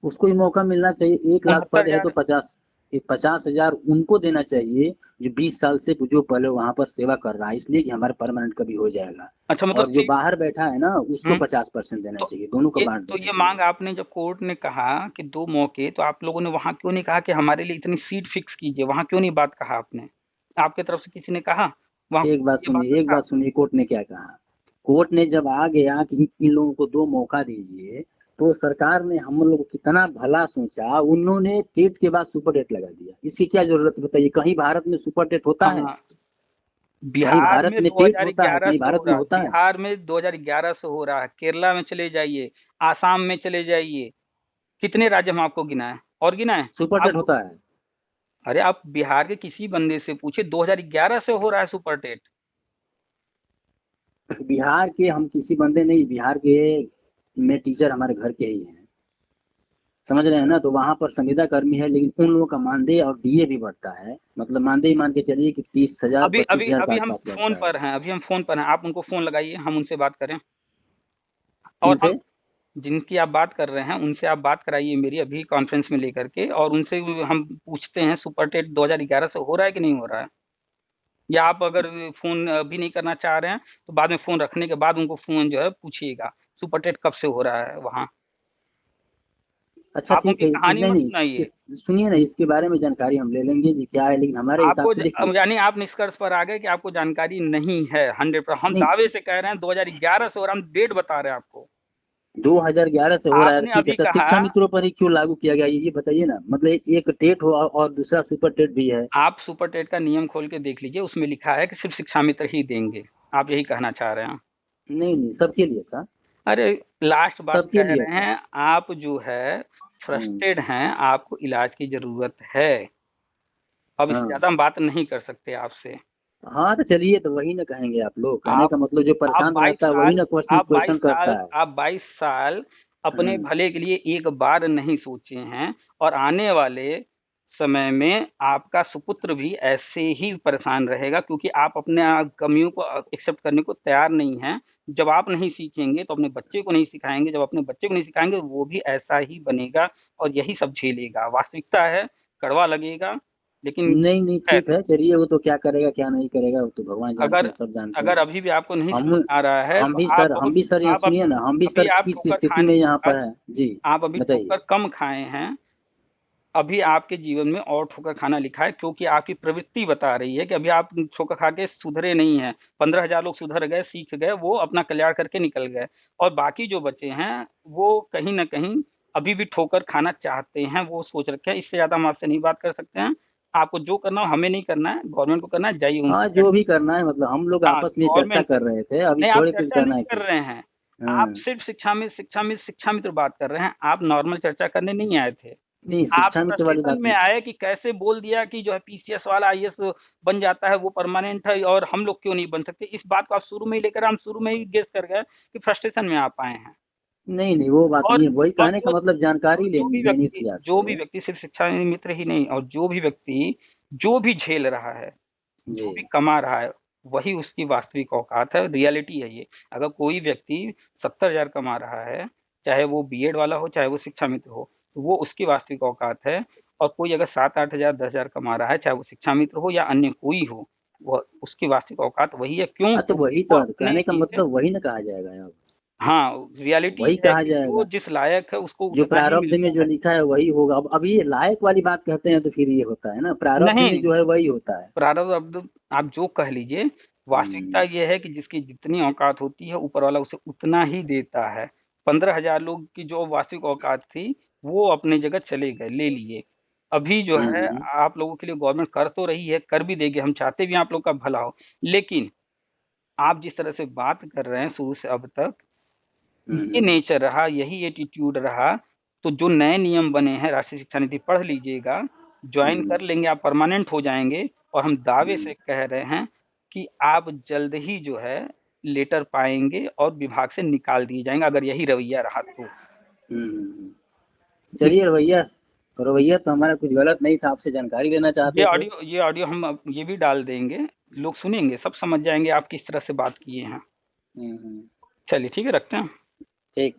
उसको भी मौका मिलना चाहिए। 1 लाख उनहत्तर पद है तो हजार 50,000 उनको देना चाहिए जो 20 साल से जो पहले वहां पर सेवा कर रहा है, इसलिए कि हमारा परमानेंट कभी हो जाएगा। अच्छा, मतलब और जो सीट। बाहर बैठा है ना उसको हम्म, 50% देना तो चाहिए, दोनों को ये बांट तो देना ये चाहिए। मांग आपने जब कोर्ट ने कहा कि 2 मौके, तो आप लोगों ने वहां क्यों नहीं कहा कि हमारे लिए इतनी सीट फिक्स कीजिए? वहां क्यों नहीं बात कहा आपने? आपके तरफ से किसी ने कहा वहां एक बात ये बात सुनिए, एक रखा? बात सुनिए, कोर्ट ने क्या कहा। कोर्ट ने जब आ गया कि इन लोगों को 2 मौका दीजिए, तो सरकार ने हम लोग को कितना भला सोचा, उन्होंने टेट के बाद सुपर टेट लगा दिया। इसकी क्या जरूरत है बताइए? कहीं भारत में सुपर टेट होता है? हाँ, कहीं बिहार भारत में में टेट होता है? 2011 कहीं से हो भारत में रहा है, होता है? बिहार में 2011 से हो रहा है, केरला में चले जाइए, आसाम में चले जाइए, कितने राज्य हम आपको गिनाएं और गिनाएं? सुपर टेट आप, होता है? अरे आप बिहार के किसी बंदे से पूछे, 2011 से हो रहा है सुपर टेट। बिहार के हम किसी बंदे नहीं, बिहार के में टीचर हमारे घर के ही हैं, समझ रहे हैं ना? तो वहां पर संविदा कर्मी है, लेकिन उन लोगों का मानदेय और डीए भी बढ़ता है। मतलब मानदेय मान के चलिए कि 30,000 अभी पच्चीस अभी हजार के अभी हम आसपास फोन बढ़ता है। पर हैं, अभी हम फोन पर हैं, आप उनको फोन लगाइए, हम उनसे बात करें। और किनसे? हम जिनकी आप बात कर रहे हैं उनसे आप बात कराइए मेरी, अभी कॉन्फ्रेंस में लेकर के, और उनसे हम पूछते हैं सुपर टेट 2011 से हो रहा है कि नहीं हो रहा है। या आप अगर फोन अभी नहीं करना चाह रहे हैं, तो बाद में फोन रखने के बाद उनको फोन जो है पूछिएगा सुपर टेट कब से हो रहा है वहाँ। अच्छा आप ठीक उनकी है, कहानी नहीं मत नहीं, सुनाइए। सुनिए ना, इसके बारे में जानकारी हम ले लेंगे जी क्या है, लेकिन हमारे हिसाब आपको से देखिए। यानी आप निष्कर्ष पर आ गए कि आपको जानकारी नहीं है 100%। हम नहीं, दावे से कह रहे हैं 2011 से, और हम डेट बता रहे हैं आपको। 2011 से हो रहा है, आपने ठीक है। अभी तो कहा, शिक्षा मित्रों पर ही क्यों लागू किया गया, ये बताइए ना। मतलब एक टेट हो और दूसरा सुपर टेट भी है। आप सुपर टेट का नियम खोल के देख लीजिए, उसमें लिखा है कि सिर्फ शिक्षा मित्र ही देंगे। आप यही कहना चाह रहे हैं? नहीं नहीं, सबके लिए था। अरे, लास्ट बात सबके कह लिए रहे था। हैं, आप जो है फ्रस्ट्रेट हैं, आपको इलाज की जरूरत है। अब इससे हाँ ज्यादा हम बात नहीं कर सकते आपसे। हाँ, तो चलिए, तो वही ना कहेंगे आप लोग। कहने आप का मतलब जो आप परेशान 22 रहता है वही साल ना क्वेश्चन आप क्वेश्चन 22 साल करता है। आप 22 साल अपने हाँ। भले के लिए एक बार नहीं सोचे हैं, और आने वाले समय में आपका सुपुत्र भी ऐसे ही परेशान रहेगा, क्योंकि आप अपने कमियों को एक्सेप्ट करने को तैयार नहीं हैं। जब आप नहीं सीखेंगे तो अपने बच्चे को नहीं सिखाएंगे, जब अपने बच्चे को नहीं सिखाएंगे वो भी ऐसा ही बनेगा, और यही सब झेलेगा। वास्तविकता है, कड़वा लगेगा, लेकिन नहीं नहीं, खैर, ठीक है, चलिए, वो तो क्या करेगा क्या नहीं करेगा वो तो भगवान जानते अगर हैं, सब जानते अगर हैं। अभी भी आपको नहीं हम समझ आ रहा है, हम तो भी आप सर, हम बहुत भी सर, यहाँ आप सुनिए अभी ना, हम भी अभी सर आप किस ठोकर स्थिति खाने में के यहाँ बाद, पर है जी। आप अभी बताइए। ठोकर कम खाए हैं। अभी आपके जीवन में और ठोकर खाना लिखा है, क्योंकि आपकी प्रवृत्ति बता रही है कि अभी आप ठोकर खा के सुधरे नहीं हैं। 15,000 लोग सुधर गए, सीख गए, वो अपना कल्याण करके निकल गए, और बाकी जो बचे हैं वो कहीं ना कहीं अभी भी ठोकर खाना चाहते हैं, वो सोच रखे हैं। इससे ज्यादा हम आपसे नहीं बात कर सकते हैं। आपको जो करना हो, हमें नहीं करना है, गवर्नमेंट को करना है, जाइए हाँ, उनसे जो भी करना है, मतलब हम लोग हाँ, आपस में चर्चा गवर्नमेंट को। कर रहे थे, अभी नहीं, आप थोड़े कुछ चर्चा करना नहीं है कर कि। रहे हैं, आप हाँ। सिर्फ शिक्षा मित्र बात कर रहे हैं। आप नॉर्मल चर्चा करने नहीं आए थे। नहीं, आप शिक्षा मित्र वाली फ्रस्ट्रेशन बात में नहीं। आए कि कैसे बोल दिया कि जो है पीसीएस वाला आईएएस बन जाता है, वो परमानेंट है, और हम लोग क्यों नहीं बन सकते। इस बात को आप शुरू में ही लेकर, हम शुरू में ही गेस कर गए कि फ्रस्ट्रेशन में आप आए हैं। नहीं नहीं, वो बात और नहीं है, वही और कहने का मतलब जानकारी जो लेनी भी लेनी व्यक्ति थी आपसे। सिर्फ शिक्षा मित्र ही नहीं, और जो भी व्यक्ति जो भी झेल रहा है, जी। जो भी कमा रहा है, वही उसकी वास्तविक औकात है, रियलिटी है ये। अगर कोई व्यक्ति 70,000 कमा रहा है, चाहे वो बीएड वाला हो, चाहे वो शिक्षा मित्र हो, तो वो उसकी वास्तविक औकात है। और कोई अगर 7-8,000 10,000 कमा रहा है, चाहे वो शिक्षा मित्र हो या अन्य कोई हो, वह उसकी वास्तविक औकात वही है। क्यों? हाँ, तो क्योंकि वही वो तो अपने कहने का लिए, मतलब वही ना कहा जाएगा अब। हाँ, रियलिटी वही है कहा कि जो जाएगा। जिस लायक है उसको जो उतना ही प्रारब्ध में मिलता जो है। लिखा है वही होगा। अब अभी ये लायक वाली बात कहते हैं तो फिर ये होता है ना, प्रारब्ध में नहीं, जो है वही होता है। प्रारब्ध अब आप जो कह लीजिए, वास्तविकता हम्म। ये है कि जिसकी जितनी औकात होती है, ऊपर वाला उसे उतना ही देता है। 15,000 लोग की जो वास्तविक औकात थी, वो अपनी जगह चले गए, ले लिए। अभी जो है हम्म। आप लोगों के लिए गवर्नमेंट कर तो रही है, कर भी देगी, हम चाहते भी हैं आप लोग का भला हो। लेकिन आप जिस तरह से बात कर रहे हैं शुरू से अब तक, ये हम्म। नेचर रहा, यही एटीट्यूड रहा, तो जो नए नियम बने हैं, राष्ट्रीय शिक्षा नीति पढ़ लीजिएगा, ज्वाइन हम्म। कर लेंगे, आप परमानेंट हो जाएंगे। और हम दावे हम्म। से कह रहे हैं, कि आप जल्द ही जो है लेटर पाएँगे और विभाग से निकाल दिए जाएँगे, अगर यही रवैया रहा तो। चलिए रवैया तो हमारा कुछ गलत नहीं था, आपसे जानकारी लेना चाहते थे। ये ऑडियो हम अब ये भी डाल देंगे, लोग सुनेंगे, सब समझ जाएँगे आप किस तरह से बात किए हैं। चलिए ठीक है, रखते हैं। ठीक।